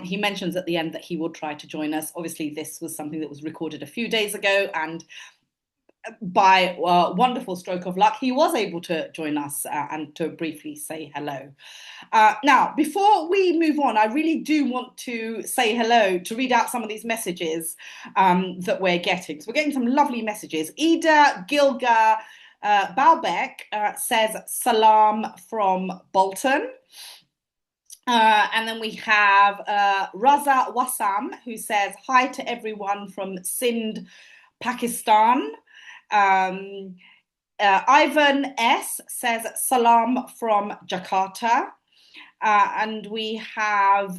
S2: He mentions at the end that he will try to join us. Obviously, this was something that was recorded a few days ago, and by a wonderful stroke of luck, he was able to join us and to briefly say hello. Now, before we move on, I really do want to say hello, to read out some of these messages that we're getting. So we're getting some lovely messages. Ida Gilga Baalbeck says salam from Bolton. And then we have Raza Wassam, who says hi to everyone from Sindh, Pakistan. Ivan S says salam from Jakarta. And we have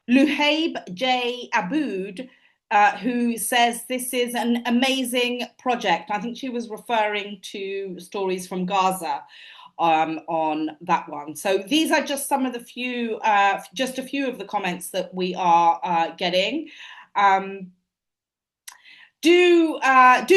S2: Luhaib J. Aboud, who says this is an amazing project. I think she was referring to stories from Gaza on that one. So these are just some of the few, just a few of the comments that we are getting. Do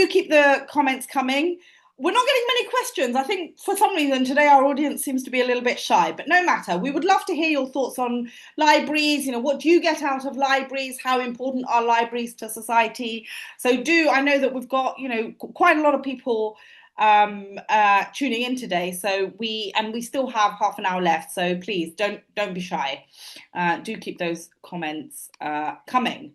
S2: keep the comments coming. We're not getting many questions. I think for some reason today our audience seems to be a little bit shy, but no matter. We would love to hear your thoughts on libraries. You know, what do you get out of libraries? How important are libraries to society? So I know that we've got, you know, quite a lot of people tuning in today. So we still have half an hour left. So please don't be shy. Do keep those comments coming.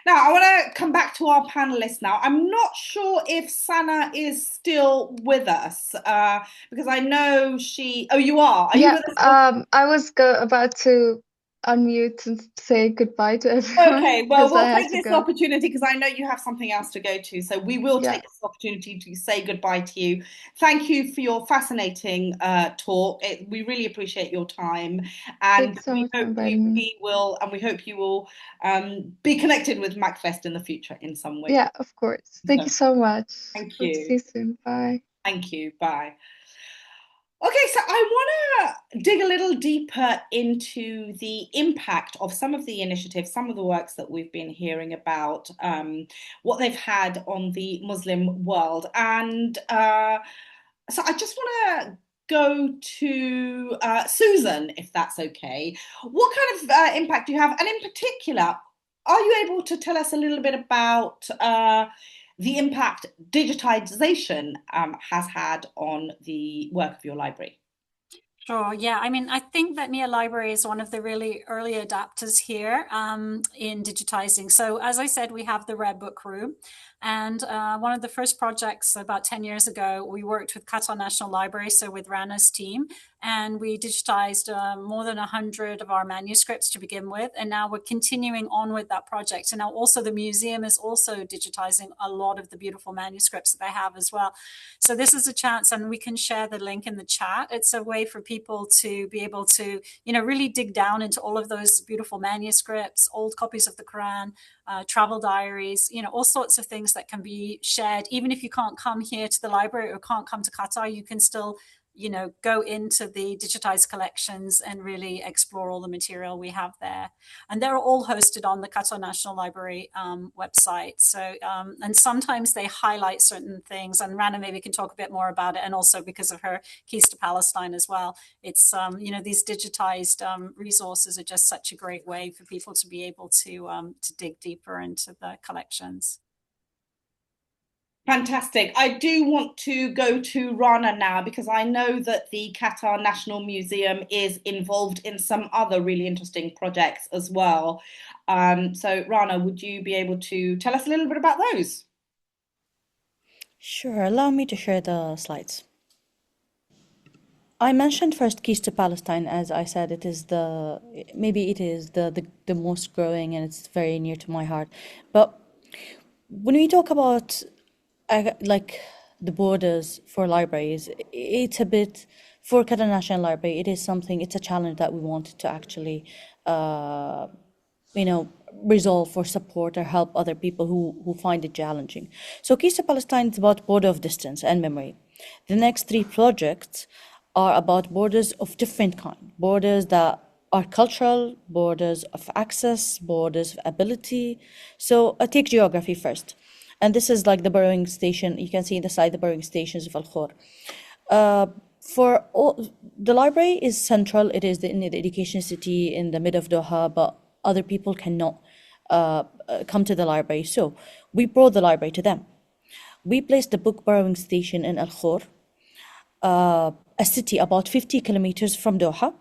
S2: Now, I want to come back to our panelists now. I'm not sure if Sanaa is still with us because I know she... Oh, you are? Are you with us?
S6: I was about to unmute and say goodbye to everyone
S2: Okay, well,
S6: because I
S2: we'll
S6: have
S2: take
S6: to
S2: this
S6: go.
S2: opportunity because I know you have something else to go to. So we will
S6: Yeah.
S2: take this opportunity to say goodbye to you. Thank you for your fascinating talk. We really appreciate your time, and
S6: Thanks so
S2: we
S6: much for
S2: hope
S6: inviting me.
S2: we hope you will be connected with MACFEST in the future in some way.
S6: Yeah, of course. Thank you so much.
S2: Thank
S6: Hope to see
S2: you.
S6: you soon. Bye.
S2: Thank you. Bye. Okay, so I want to dig a little deeper into the impact of some of the initiatives, some of the works that we've been hearing about, what they've had on the Muslim world. And so I just want to go to Susan, if that's okay. What kind of impact do you have? And in particular, are you able to tell us a little bit about the impact digitization has had on the work of your library?
S3: Sure. Yeah. I mean, I think that Mia Library is one of the really early adapters here in digitizing. So as I said, we have the Red Book Room. And one of the first projects about 10 years ago, we worked with Qatar National Library, so with Rana's team, and we digitized more than 100 of our manuscripts to begin with. And now we're continuing on with that project. And now also the museum is also digitizing a lot of the beautiful manuscripts that they have as well. So this is a chance, and we can share the link in the chat. It's a way for people to be able to, really dig down into all of those beautiful manuscripts, old copies of the Quran, travel diaries, all sorts of things that can be shared. Even if you can't come here to the library or can't come to Qatar, you can still go into the digitized collections and really explore all the material we have there. And they're all hosted on the Qatar National Library website. So, and sometimes they highlight certain things, and Rana maybe can talk a bit more about it. And also because of her Keys to Palestine as well. It's, these digitized resources are just such a great way for people to be able to dig deeper into the collections.
S2: Fantastic. I do want to go to Rana now because I know that the Qatar National Museum is involved in some other really interesting projects as well. So Rana, would you be able to tell us a little bit about those?
S5: Sure, allow me to share the slides. I mentioned first Keys to Palestine. As I said, it is the most growing, and it's very near to my heart. But when we talk about like the borders for libraries, it's a bit, for Qatar National Library, it's a challenge that we want to actually resolve or support or help other people who find it challenging. So Keys to Palestine is about border of distance and memory. The next three projects are about borders of different kind, borders that are cultural, borders of access, borders of ability. So I take geography first. And this is like the burrowing station. You can see in the side the burrowing stations of Al Khor. For all, the library is central. It is in the education city in the middle of Doha, but other people cannot come to the library. So we brought the library to them. We placed the book burrowing station in Al Khor, a city about 50 kilometers from Doha,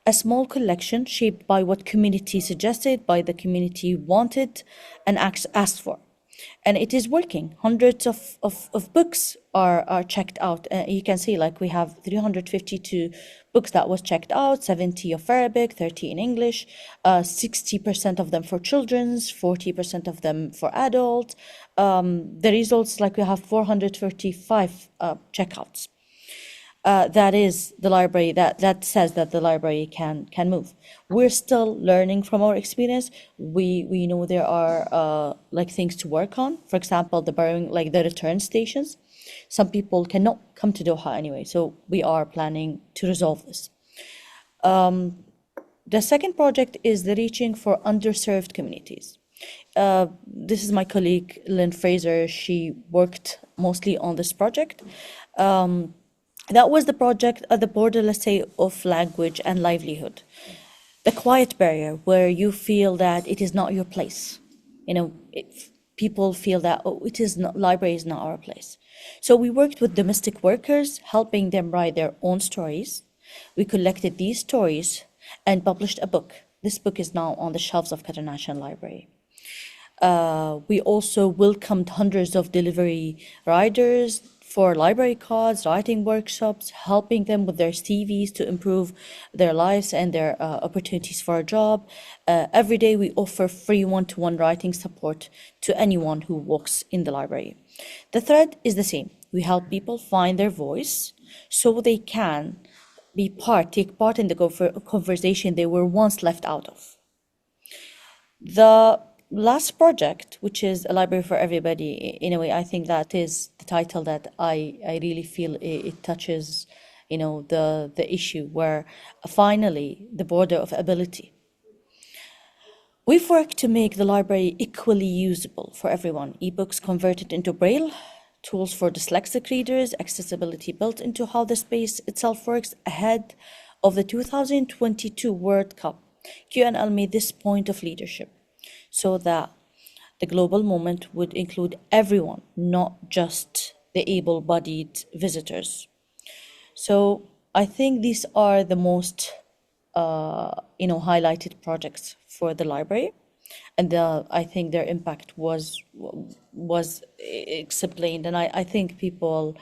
S5: a small collection shaped by what community suggested, by the community wanted and asked for. And it is working. Hundreds of books are checked out. You can see like we have 352 books that was checked out, 70 of Arabic, 30 in English, 60% of them for children's, 40% of them for adults. The results, like we have 435 checkouts. That is the library, that says that the library can move. We're still learning from our experience. We know there are like things to work on. For example, the burrowing, like the return stations. Some people cannot come to Doha anyway, so we are planning to resolve this. The second project is the reaching for underserved communities. This is my colleague, Lynn Fraser. She worked mostly on this project. That was the project at the border, let's say, of language and livelihood. The quiet barrier where you feel that it is not your place. People feel that, library is not our place. So we worked with domestic workers, helping them write their own stories. We collected these stories and published a book. This book is now on the shelves of Qatar National Library. We also welcomed hundreds of delivery riders for library cards, writing workshops, helping them with their CVs to improve their lives and their opportunities for a job. Every day we offer free one-to-one writing support to anyone who walks in the library. The thread is the same. We help people find their voice so they can take part in the conversation they were once left out of. The last project, which is a library for everybody, in a way, I think that is the title that I really feel it touches, the issue where finally the border of ability. We've worked to make the library equally usable for everyone. Ebooks converted into Braille, tools for dyslexic readers, accessibility built into how the space itself works. Ahead of the 2022 World Cup, QNL made this point of leadership so that the global moment would include everyone, not just the able-bodied visitors. So I think these are the most highlighted projects for the library, and I think their impact was explained, and I think people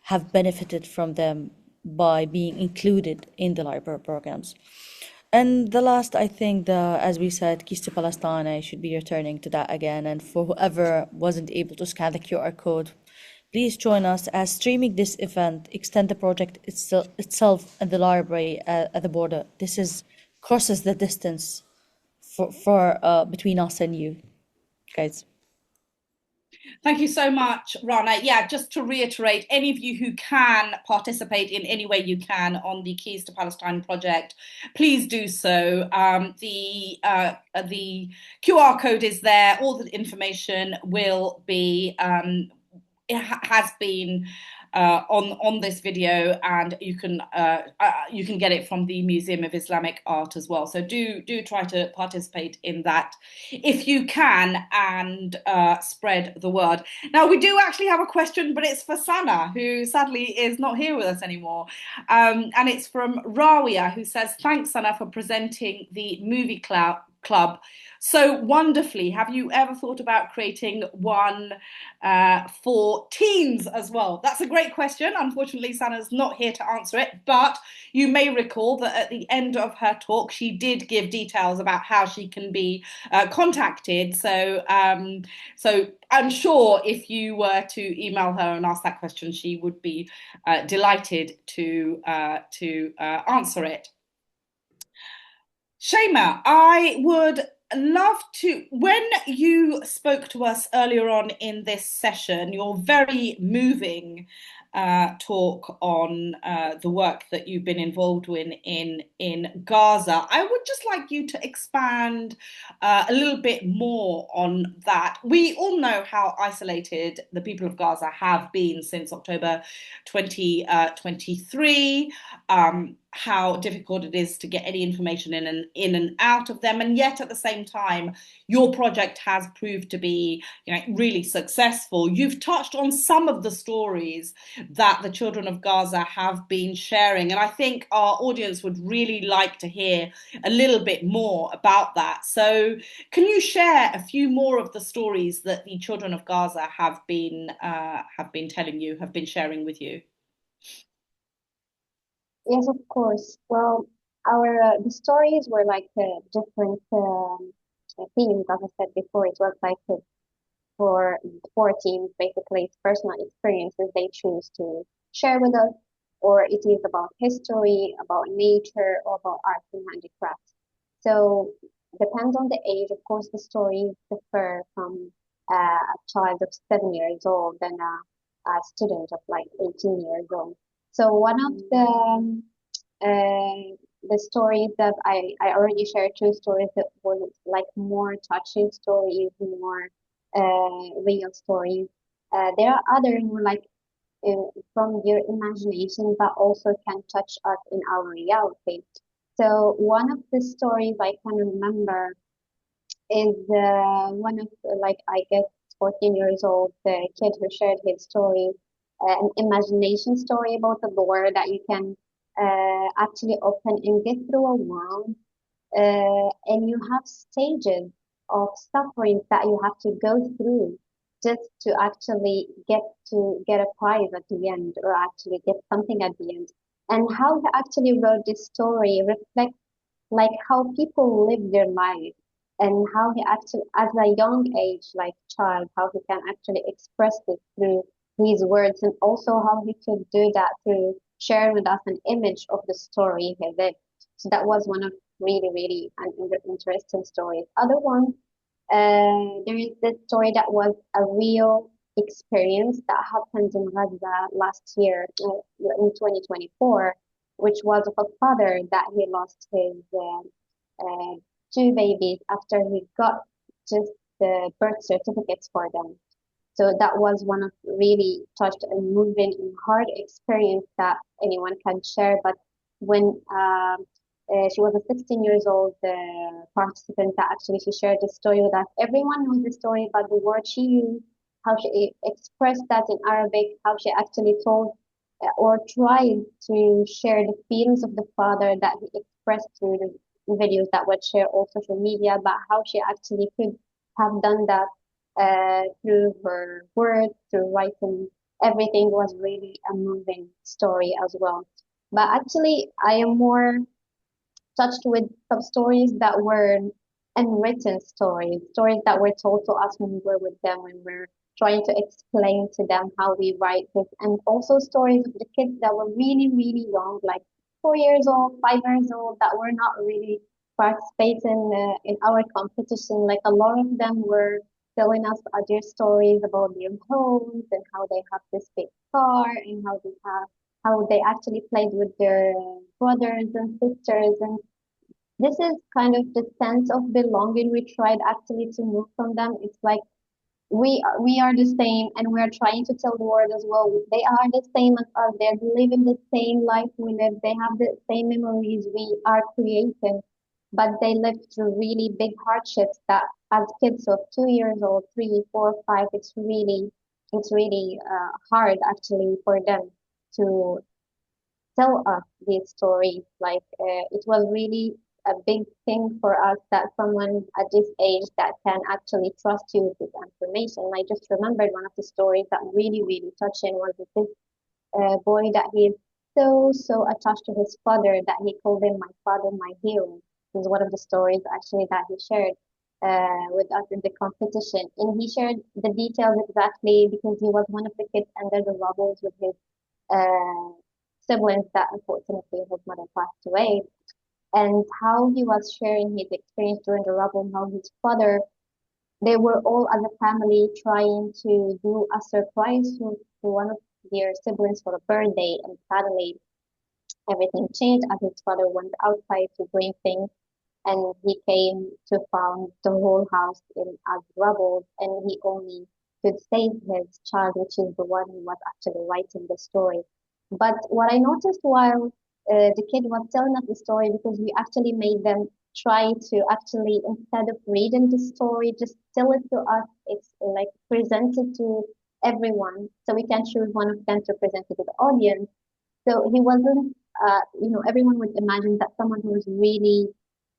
S5: have benefited from them by being included in the library programs. And the last, I think, as we said, Keys to Palestine, I should be returning to that again. And for whoever wasn't able to scan the QR code, please join us as streaming this event, extend the project itself and the library at the border. This crosses the distance for between us and you, guys.
S2: Thank you so much, Rana. Yeah, just to reiterate, any of you who can participate in any way you can on the Keys to Palestine project, please do so. The QR code is there. All the information will be, has been on this video, and you can get it from the Museum of Islamic Art as well. So do try to participate in that if you can, and spread the word. Now, we do actually have a question, but it's for Sanaa, who sadly is not here with us anymore, and it's from Rawia, who says, thanks, Sanaa, for presenting the movie club so wonderfully. Have you ever thought about creating one for teens as well? That's a great question. Unfortunately, Sanaa's not here to answer it, but you may recall that at the end of her talk, she did give details about how she can be contacted. So I'm sure if you were to email her and ask that question, she would be delighted to answer it. Chaymae, I would love to, when you spoke to us earlier on in this session, your very moving talk on the work that you've been involved in Gaza, I would just like you to expand a little bit more on that. We all know how isolated the people of Gaza have been since October 2023. How difficult it is to get any information in and out of them, and yet at the same time, your project has proved to be, really successful. You've touched on some of the stories that the children of Gaza have been sharing, and I think our audience would really like to hear a little bit more about that. So, can you share a few more of the stories that the children of Gaza have been telling you, have been sharing with you?
S4: Yes, of course. Well, the stories were like different themes. As I said before, it was like for 14 basically it's personal experiences they choose to share with us, or it is about history, about nature, or about art and handicrafts. So depends on the age. Of course, the stories differ from a child of 7 years old than a student of like 18 years old. So one of the stories that I already shared, two stories that were like more touching stories, more real stories. There are others more like from your imagination, but also can touch us in our reality. So one of the stories I can remember is one of like I guess 14 years old the kid who shared his story, an imagination story about a door that you can actually open and get through a world, and you have stages of sufferings that you have to go through just to actually get a prize at the end, or actually get something at the end. And how he actually wrote this story reflects like how people live their life, and how he actually, as a young age, like child, how he can actually express it through his words, and also how he could do that through sharing with us an image of the story he lived. So that was one of really an interesting stories. Other one, there is this story that was a real experience that happened in Gaza last year, in 2024, which was of a father that he lost his two babies after he got just the birth certificates for them. So that was one of really touched and moving and hard experience that anyone can share. But when she was a 16 years old participant that actually she shared the story with us. Everyone knows the story, but the word she used, how she expressed that in Arabic, how she actually told or tried to share the feelings of the father that he expressed through the videos that were shared on social media, but how she actually could have done that through her words, through writing. Everything was really a moving story as well. But actually, I am more touched with some stories that were unwritten stories, stories that were told to us when we were with them, when we're trying to explain to them how we write this, and also stories of the kids that were really young, like 4 years old, 5 years old, that were not really participating in our competition. Like a lot of them were telling us other stories about their homes and how they have this big car and how they actually played with their brothers and sisters. And this is kind of the sense of belonging we tried actually to move from them. It's like we are the same, and we are trying to tell the world as well. They are the same as us. They're living the same life we live. They have the same memories we are creating, but they lived through really big hardships that as kids of 2 years old, 3, 4, 5, it's really hard actually for them to tell us these stories. Like it was really a big thing for us that someone at this age that can actually trust you with this information. I just remembered one of the stories that really touching was with this boy that he is so attached to his father that he called him my father, my hero. This is one of the stories actually that he shared with us in the competition. And he shared the details exactly because he was one of the kids under the rubble with his uh, siblings that unfortunately his mother passed away, and how he was sharing his experience during the rubble, and how his father, they were all as a family trying to do a surprise to one of their siblings for a birthday, and suddenly everything changed as his father went outside to bring things, and he came to found the whole house in as rubble, and he only could save his child, which is the one who was actually writing the story. But what I noticed while the kid was telling us the story, because we actually made them try to actually, instead of reading the story, just tell it to us. It's like present it to everyone, so we can choose one of them to present it to the audience. So he wasn't, everyone would imagine that someone who was really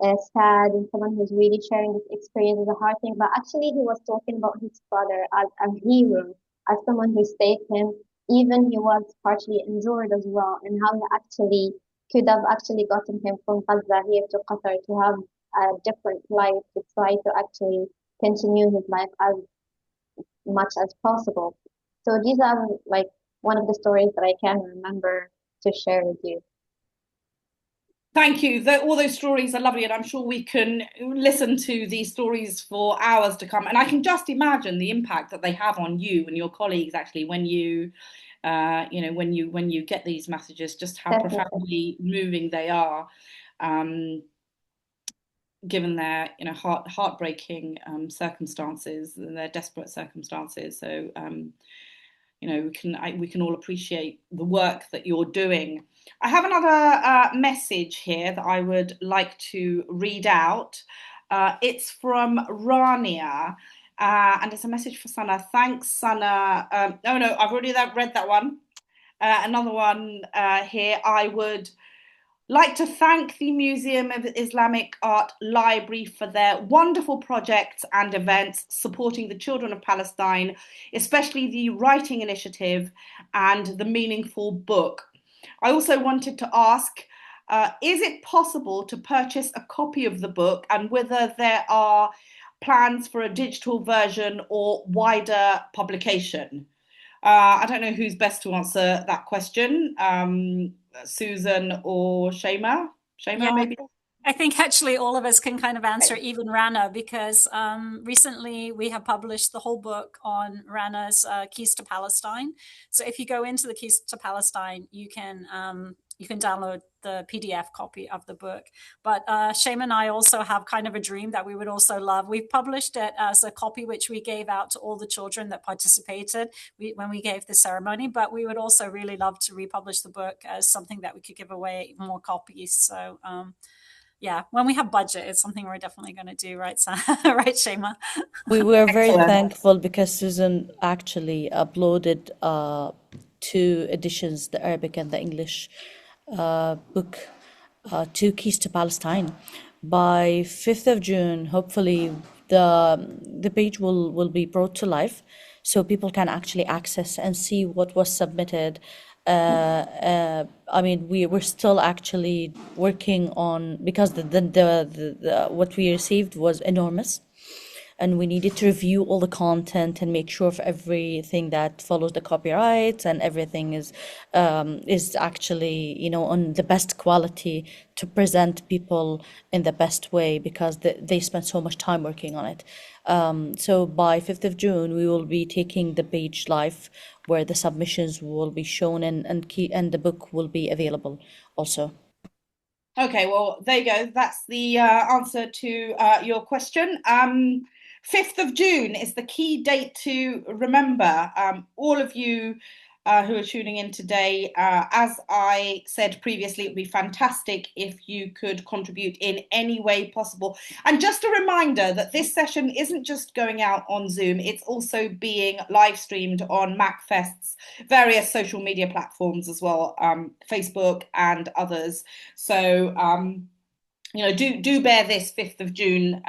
S4: sad and someone who's really sharing this experience is a hard thing, but actually he was talking about his father as a hero, as someone who saved him. Even he was partially injured as well, and how he actually could have actually gotten him from Gaza here to Qatar to have a different life, to try to actually continue his life as much as possible. So these are like one of the stories that I can remember to share with you.
S2: Thank you. All those stories are lovely, and I'm sure we can listen to these stories for hours to come. And I can just imagine the impact that they have on you and your colleagues, actually, when you, when you get these messages, just how
S4: Definitely.
S2: profoundly moving they are, given their, heartbreaking circumstances and their desperate circumstances. So, we can all appreciate the work that you're doing. I have another message here that I would like to read out. It's from Rana, and it's a message for Sanaa. Thanks, Sanaa. Oh no, I've already read that one. Another one here. like to thank the Museum of Islamic Art Library for their wonderful projects and events supporting the children of Palestine, especially the Writing Initiative and the Meaningful Book. I also wanted to ask, is it possible to purchase a copy of the book, and whether there are plans for a digital version or wider publication? I don't know who's best to answer that question, Susan or Chaymae.
S3: Yeah,
S2: Chaymae, maybe?
S3: I think actually all of us can kind of answer, even Rana, because recently we have published the whole book on Rana's Keys to Palestine. So if you go into the Keys to Palestine, you can download the PDF copy of the book. But Shame and I also have kind of a dream that we would also love. We've published it as a copy which we gave out to all the children that participated when we gave the ceremony, but we would also really love to republish the book as something that we could give away more copies. So yeah, when we have budget, it's something we're definitely going to do, right, right, Chaymae?
S5: We were very
S2: Excellent.
S5: thankful because Susan actually uploaded 2 editions, the Arabic and the English book, to Keys to Palestine. By 5th of June, hopefully the page will be brought to life, so people can actually access and see what was submitted. I mean, we're still actually working on, because the what we received was enormous, and we needed to review all the content and make sure of everything that follows the copyright, and everything is actually, you know, on the best quality to present people in the best way, because they spent so much time working on it. So by 5th of June, we will be taking the page live, where the submissions will be shown, and the book will be available also.
S2: Okay, well, there you go. That's the answer to your question. 5th of June is the key date to remember. All of you who are tuning in today, as I said previously, it would be fantastic if you could contribute in any way possible. And just a reminder that this session isn't just going out on Zoom, it's also being live streamed on MACFEST's various social media platforms as well, Facebook and others. So, you know, do bear this 5th of June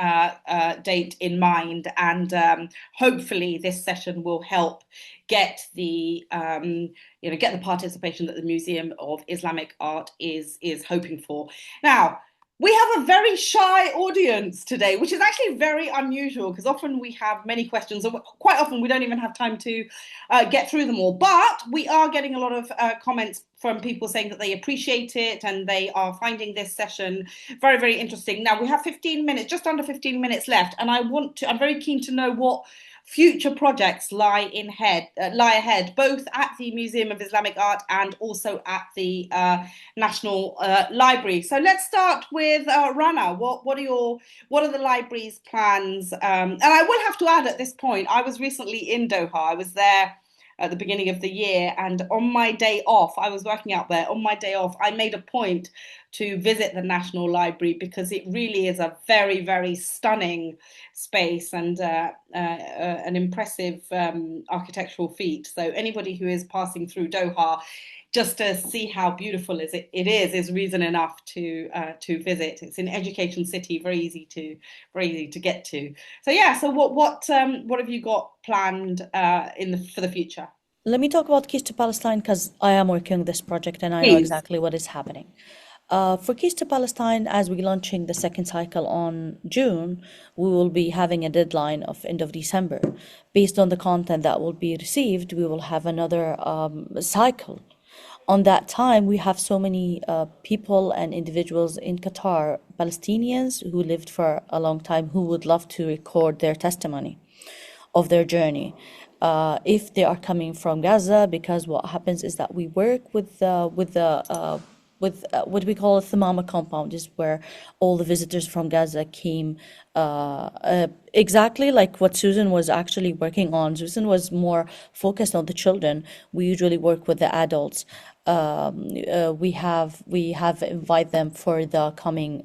S2: date in mind, and hopefully this session will help get the get the participation that the Museum of Islamic Art is hoping for. Now, we have a very shy audience today, which is actually very unusual, because often we have many questions, and quite often we don't even have time to get through them all. But we are getting a lot of comments from people saying that they appreciate it and they are finding this session very, very interesting. Now, we have 15 minutes, just under 15 minutes left, and I'm very keen to know what future projects lie ahead, both at the Museum of Islamic Art and also at the National Library. So let's start with Rana. What are the library's plans? And I will have to add at this point, I was recently in Doha. I was there at the beginning of the year, and on my day off, I was working out there. On my day off, I made a point to visit the National Library, because it really is a very, very stunning space and an impressive architectural feat. So anybody who is passing through Doha, just to see how beautiful it is reason enough to visit. It's an education city, very easy to get to. So yeah, so what have you got planned for the future?
S5: Let me talk about Keys to Palestine, because I am working on this project and I know exactly what is happening. For Keys to Palestine, as we're launching the second cycle on June, we will be having a deadline of end of December. Based on the content that will be received, we will have another cycle. On that time, we have so many people and individuals in Qatar, Palestinians who lived for a long time, who would love to record their testimony of their journey. If they are coming from Gaza, because what happens is that we work with what we call a Thamama compound, is where all the visitors from Gaza came, exactly like what Susan was actually working on. Susan was more focused on the children. We usually work with the adults. We have invite them for the coming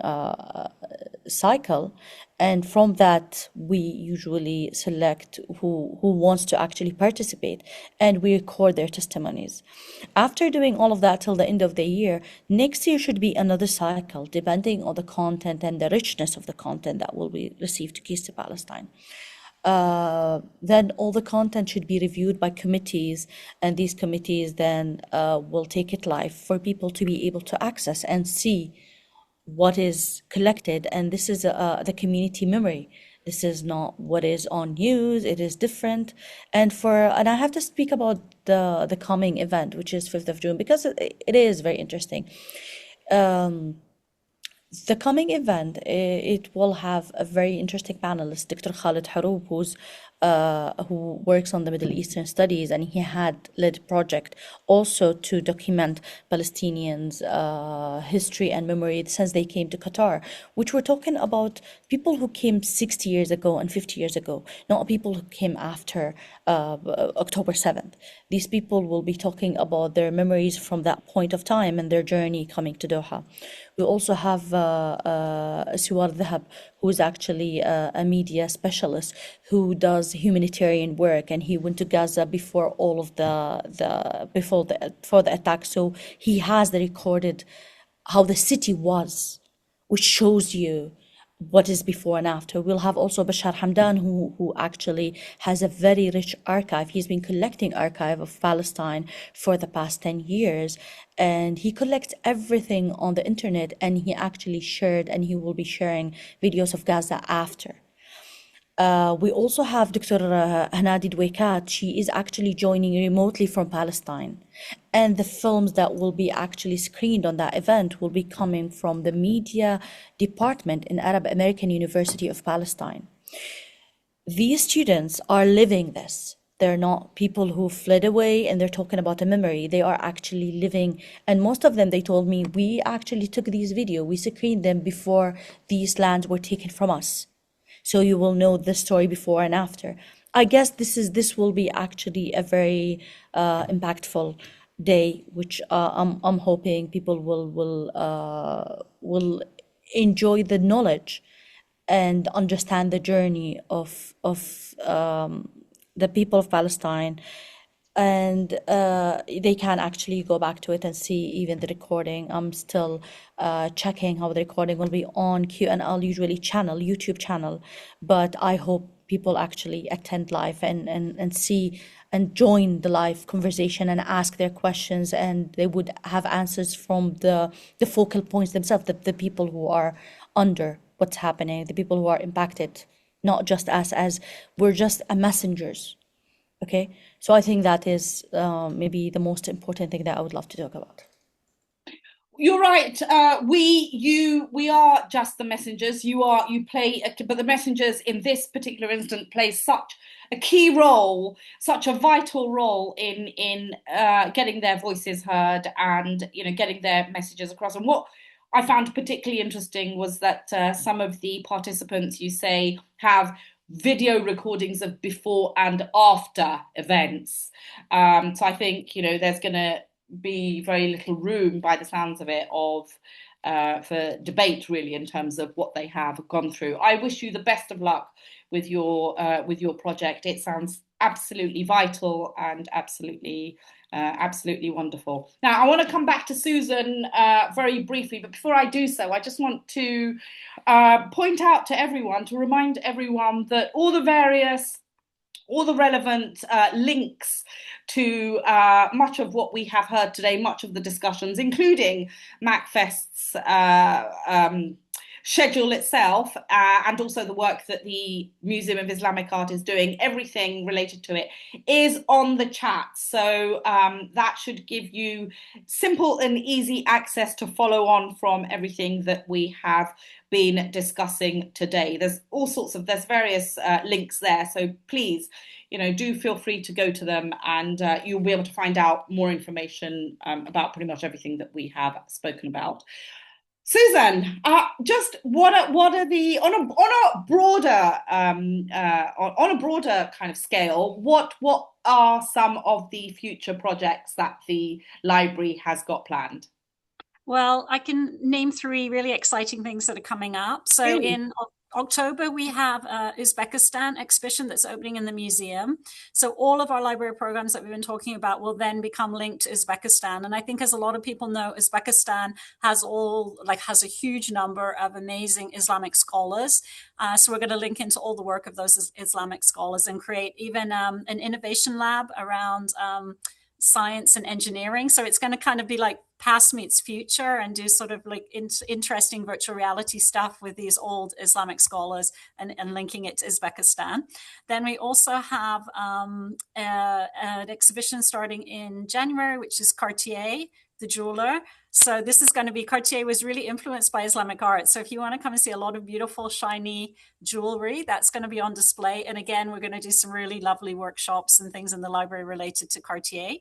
S5: cycle, and from that we usually select who wants to actually participate, and we record their testimonies. After doing all of that till the end of the year, next year should be another cycle depending on the content and the richness of the content that will be received to Keys to Palestine. Then all the content should be reviewed by committees, and these committees then will take it live for people to be able to access and see what is collected. And this is the community memory. This is not what is on news. It is different. And I have to speak about the coming event, which is 5th of June, because it is very interesting. The coming event, it will have a very interesting panelist, Dr. Khalid Haroub, who works on the Middle Eastern studies, and he had led a project also to document Palestinians' history and memory since they came to Qatar, which we're talking about people who came 60 years ago and 50 years ago, not people who came after October 7th. These people will be talking about their memories from that point of time and their journey coming to Doha. We also have Suwar Dhahab, who is actually a media specialist who does humanitarian work, and he went to Gaza before all of before the attack. So he has the recorded how the city was, which shows you what is before and after. We'll have also Bashar Hamdan, who actually has a very rich archive. He's been collecting archive of Palestine for the past 10 years, and he collects everything on the internet, and he actually shared, and he will be sharing videos of Gaza after. We also have Dr. Hanadi Dweikat. She is actually joining remotely from Palestine. And the films that will be actually screened on that event will be coming from the media department in Arab American University of Palestine. These students are living this. They're not people who fled away and they're talking about a memory. They are actually living. And most of them, they told me, we actually took these videos, we screened them before these lands were taken from us. So you will know the story before and after. I guess this will be actually a very impactful day, which I'm hoping people will enjoy the knowledge and understand the journey of the people of Palestine, and they can actually go back to it and see even the recording. I'm still checking how the recording will be on QNL usually YouTube channel, but I hope people actually attend live and see and join the live conversation and ask their questions, and they would have answers from the focal points themselves, the people who are under what's happening, the people who are impacted, not just us, as we're just messengers. Okay, so I think that is maybe the most important thing that I would love to talk about.
S2: You're right. We are just the messengers. You play, but the messengers in this particular instance play such a key role, such a vital role in getting their voices heard and getting their messages across. And what I found particularly interesting was that some of the participants, you say, have video recordings of before and after events. So I think there's going to be very little room, by the sounds of it, for debate really in terms of what they have gone through. I wish you the best of luck with your project. It sounds absolutely vital and absolutely wonderful. Now I want to come back to Susan very briefly, but before I do so, I just want to point out to everyone, to remind everyone that all the relevant links to much of what we have heard today, much of the discussions, including MACFEST's schedule itself, and also the work that the Museum of Islamic Art is doing, everything related to it is on the chat. So that should give you simple and easy access to follow on from everything that we have been discussing today. There's various links there. So please, do feel free to go to them, and you'll be able to find out more information about pretty much everything that we have spoken about. Susan, just what are the on a broader kind of scale, what are some of the future projects that the library has got planned?
S3: Well, I can name three really exciting things that are coming up. So
S2: Really?
S3: in October, we have Uzbekistan exhibition that's opening in the museum. So all of our library programs that we've been talking about will then become linked to Uzbekistan. And I think, as a lot of people know, Uzbekistan has a huge number of amazing Islamic scholars. So we're going to link into all the work of those Islamic scholars and create even an innovation lab around science and engineering. So it's going to kind of be like past meets future and do sort of like interesting virtual reality stuff with these old Islamic scholars and linking it to Uzbekistan. Then we also have an exhibition starting in January, which is Cartier, the jeweler. So this is going to be, Cartier was really influenced by Islamic art. So if you want to come and see a lot of beautiful, shiny jewelry, that's going to be on display. And again, we're going to do some really lovely workshops and things in the library related to Cartier.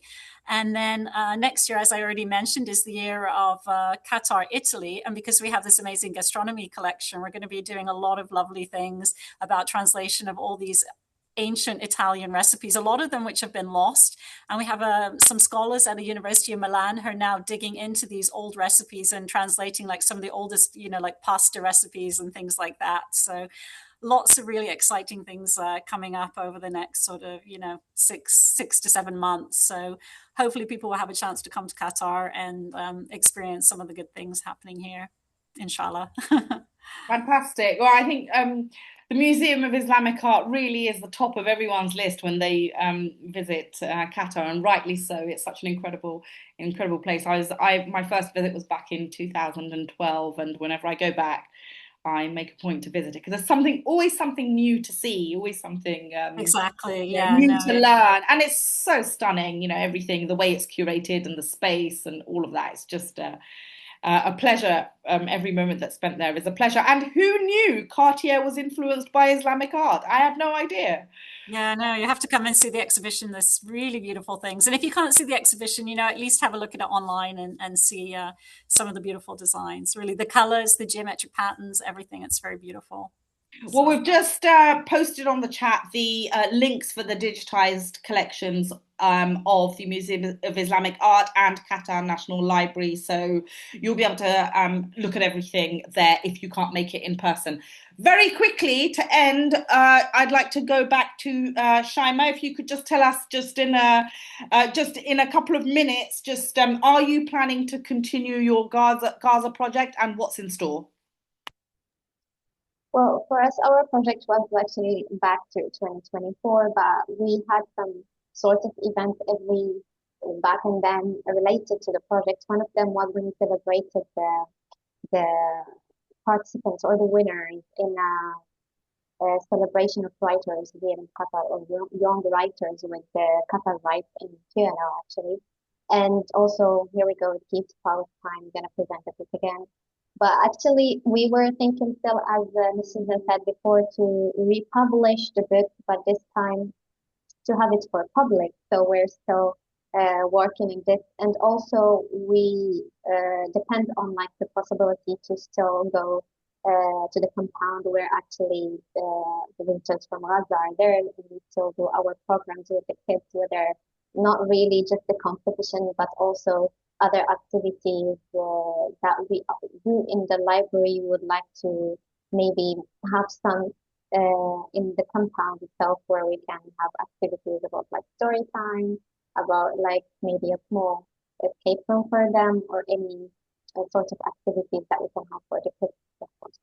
S3: And then next year, as I already mentioned, is the year of Qatar, Italy. And because we have this amazing gastronomy collection, we're going to be doing a lot of lovely things about translation of all these ancient Italian recipes, a lot of them which have been lost. And we have some scholars at the University of Milan who are now digging into these old recipes and translating like some of the oldest, like pasta recipes and things like that. So lots of really exciting things coming up over the next sort of, 6 to 7 months. So hopefully people will have a chance to come to Qatar and experience some of the good things happening here, inshallah.
S2: Fantastic. Well, I think the Museum of Islamic Art really is the top of everyone's list when they visit Qatar, and rightly so. It's such an incredible place. My first visit was back in 2012, and whenever I go back, I make a point to visit it because there's always something new to see, always something
S3: exactly,
S2: new to learn, and it's so stunning. Everything, the way it's curated and the space and all of that. It's just a pleasure. Every moment that's spent there is a pleasure. And who knew Cartier was influenced by Islamic art? I had no idea.
S3: Yeah, no, you have to come and see the exhibition. There's really beautiful things. And if you can't see the exhibition, at least have a look at it online and see some of the beautiful designs. Really, the colors, the geometric patterns, everything. It's very beautiful.
S2: Well, we've just posted on the chat the links for the digitized collections of the Museum of Islamic Art and Qatar National Library. So you'll be able to look at everything there if you can't make it in person. Very quickly to end, I'd like to go back to Chaymae. If you could just tell us, just in a couple of minutes, are you planning to continue your Gaza project and what's in store?
S4: Well, for us, our project was actually back to 2024, but we had some sort of events back and then related to the project. One of them was when we celebrated the participants or the winners in a celebration of writers here in Qatar, or young writers with the Qatar Writes in Curator, actually. And also, here we go, Keith Palestine, going to present it again. But actually, we were thinking still, as Mrs. said before, to republish the book, but this time to have it for public. So we're still working in this. And also, we depend on the possibility to still go to the compound where actually the visitors from Gaza are there, and we still do our programs with the kids, where they're not really just the competition, but also other activities that we do in the library. Would like to maybe have some in the compound itself, where we can have activities about story time, about maybe a small escape room for them, or any sort of activities that we can have for the kids, of course.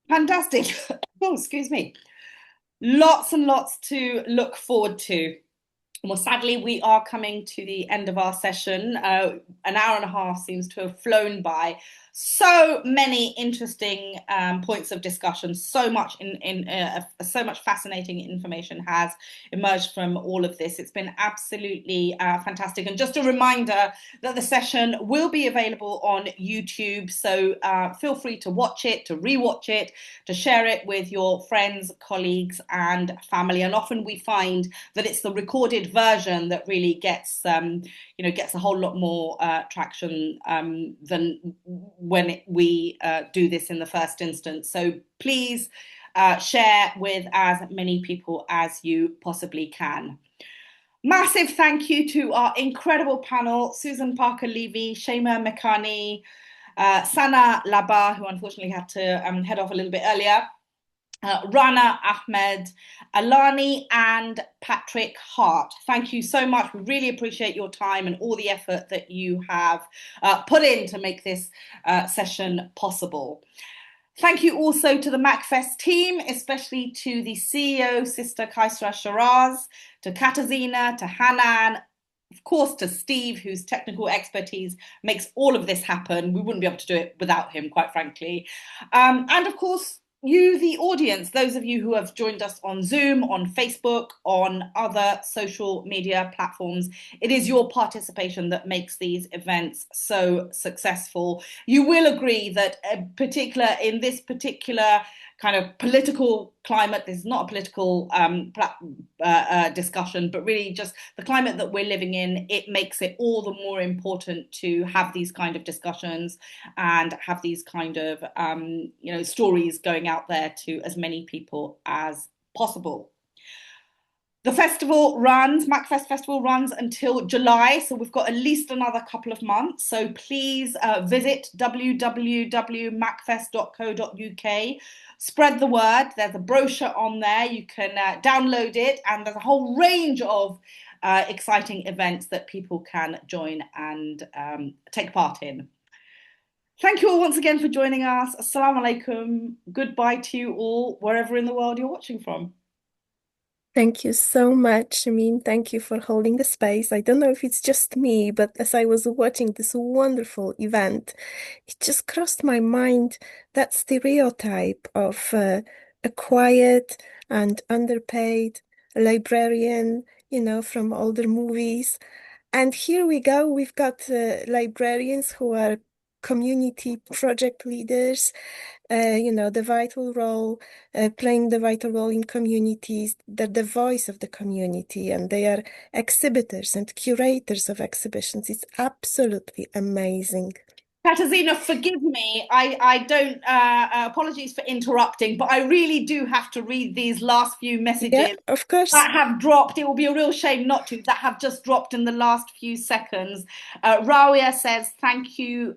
S2: Fantastic. Oh, excuse me. Lots and lots to look forward to. Well, sadly, we are coming to the end of our session. An hour and a half seems to have flown by. So many interesting points of discussion. So much so much fascinating information has emerged from all of this. It's been absolutely fantastic. And just a reminder that the session will be available on YouTube. So feel free to watch it, to rewatch it, to share it with your friends, colleagues, and family. And often we find that it's the recorded version that really gets a whole lot more traction than when we do this in the first instance. So please share with as many people as you possibly can. Massive thank you to our incredible panel, Susan Parker-Leavy, Chaymae Mekanni, Sanaa, Laabar, who unfortunately had to head off a little bit earlier, Rana, Ahmed, Alani, and Patrick Hart. Thank you so much. We really appreciate your time and all the effort that you have put in to make this session possible. Thank you also to the MACFEST team, especially to the CEO, Sister Kaisra Shiraz, to Katarzyna, to Hanan, of course to Steve, whose technical expertise makes all of this happen. We wouldn't be able to do it without him, quite frankly. And of course, you, the audience, those of you who have joined us on Zoom, on Facebook, on other social media platforms. It is your participation that makes these events so successful. You will agree that in this particular kind of political climate, this is not a political discussion, but really just the climate that we're living in, it makes it all the more important to have these kind of discussions and have these kind of stories going out there to as many people as possible. The festival runs, MACFEST Festival runs until July, so we've got at least another couple of months. So please visit www.macfest.co.uk. Spread the word. There's a brochure on there. You can download it, and there's a whole range of exciting events that people can join and take part in. Thank you all once again for joining us. Assalamu alaikum. Goodbye to you all, wherever in the world you're watching from.
S1: Thank you so much. Thank you for holding the space. I don't know if it's just me, but as I was watching this wonderful event, it just crossed my mind that stereotype of a quiet and underpaid librarian, from older movies. And here we go. We've got librarians who are community project leaders, the vital role, playing the vital role in communities, the voice of the community, and they are exhibitors and curators of exhibitions. It's absolutely amazing.
S2: Katarzyna, forgive me. I don't, apologies for interrupting, but I really do have to read these last few messages.
S1: Yeah, of course.
S2: That have dropped. It will be a real shame not to, that have just dropped in the last few seconds. Rawia says, thank you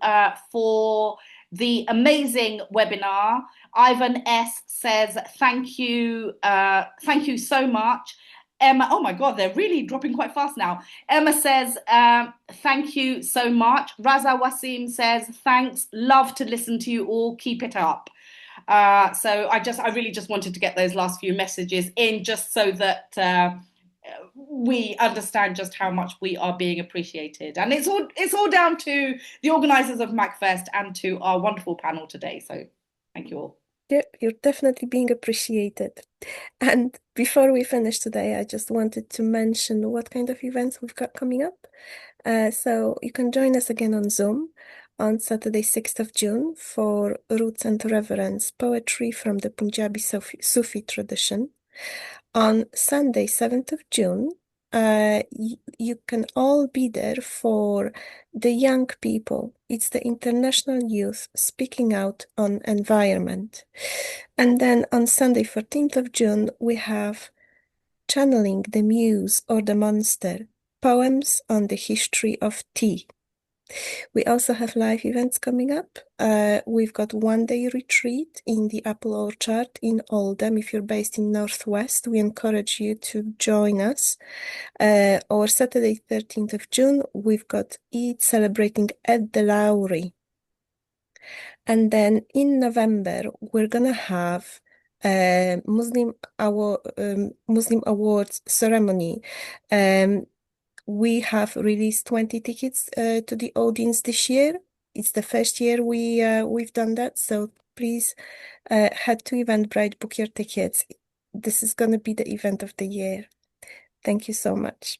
S2: for the amazing webinar. Ivan S says, thank you so much. Emma, oh my God, they're really dropping quite fast now. Emma says, thank you so much. Raza Wasim says, thanks, love to listen to you all, keep it up. So I really just wanted to get those last few messages in just so that we understand just how much we are being appreciated. And it's all down to the organisers of MACFEST and to our wonderful panel today. So thank you all.
S1: Yeah, you're definitely being appreciated. And before we finish today, I just wanted to mention what kind of events we've got coming up. So you can join us again on Zoom on Saturday, 6th of June for Roots and Reverence, poetry from the Punjabi Sufi tradition. On Sunday, 7th of June, you can all be there for the young people. It's the International Youth Speaking Out on Environment. And then on Sunday, 14th of June, we have Channeling the Muse or the Monster, poems on the history of tea. We also have live events coming up. We've got one-day retreat in the Apple Orchard in Oldham. If you're based in Northwest, we encourage you to join us. Or Saturday, 13th of June, we've got Eid celebrating Ed the Lowry. And then in November, we're going to have a Muslim Awards ceremony. We have released 20 tickets to the audience this year. It's the first year we've done that, so please head to Eventbrite, book your tickets. This is going to be the event of the year. Thank you so much.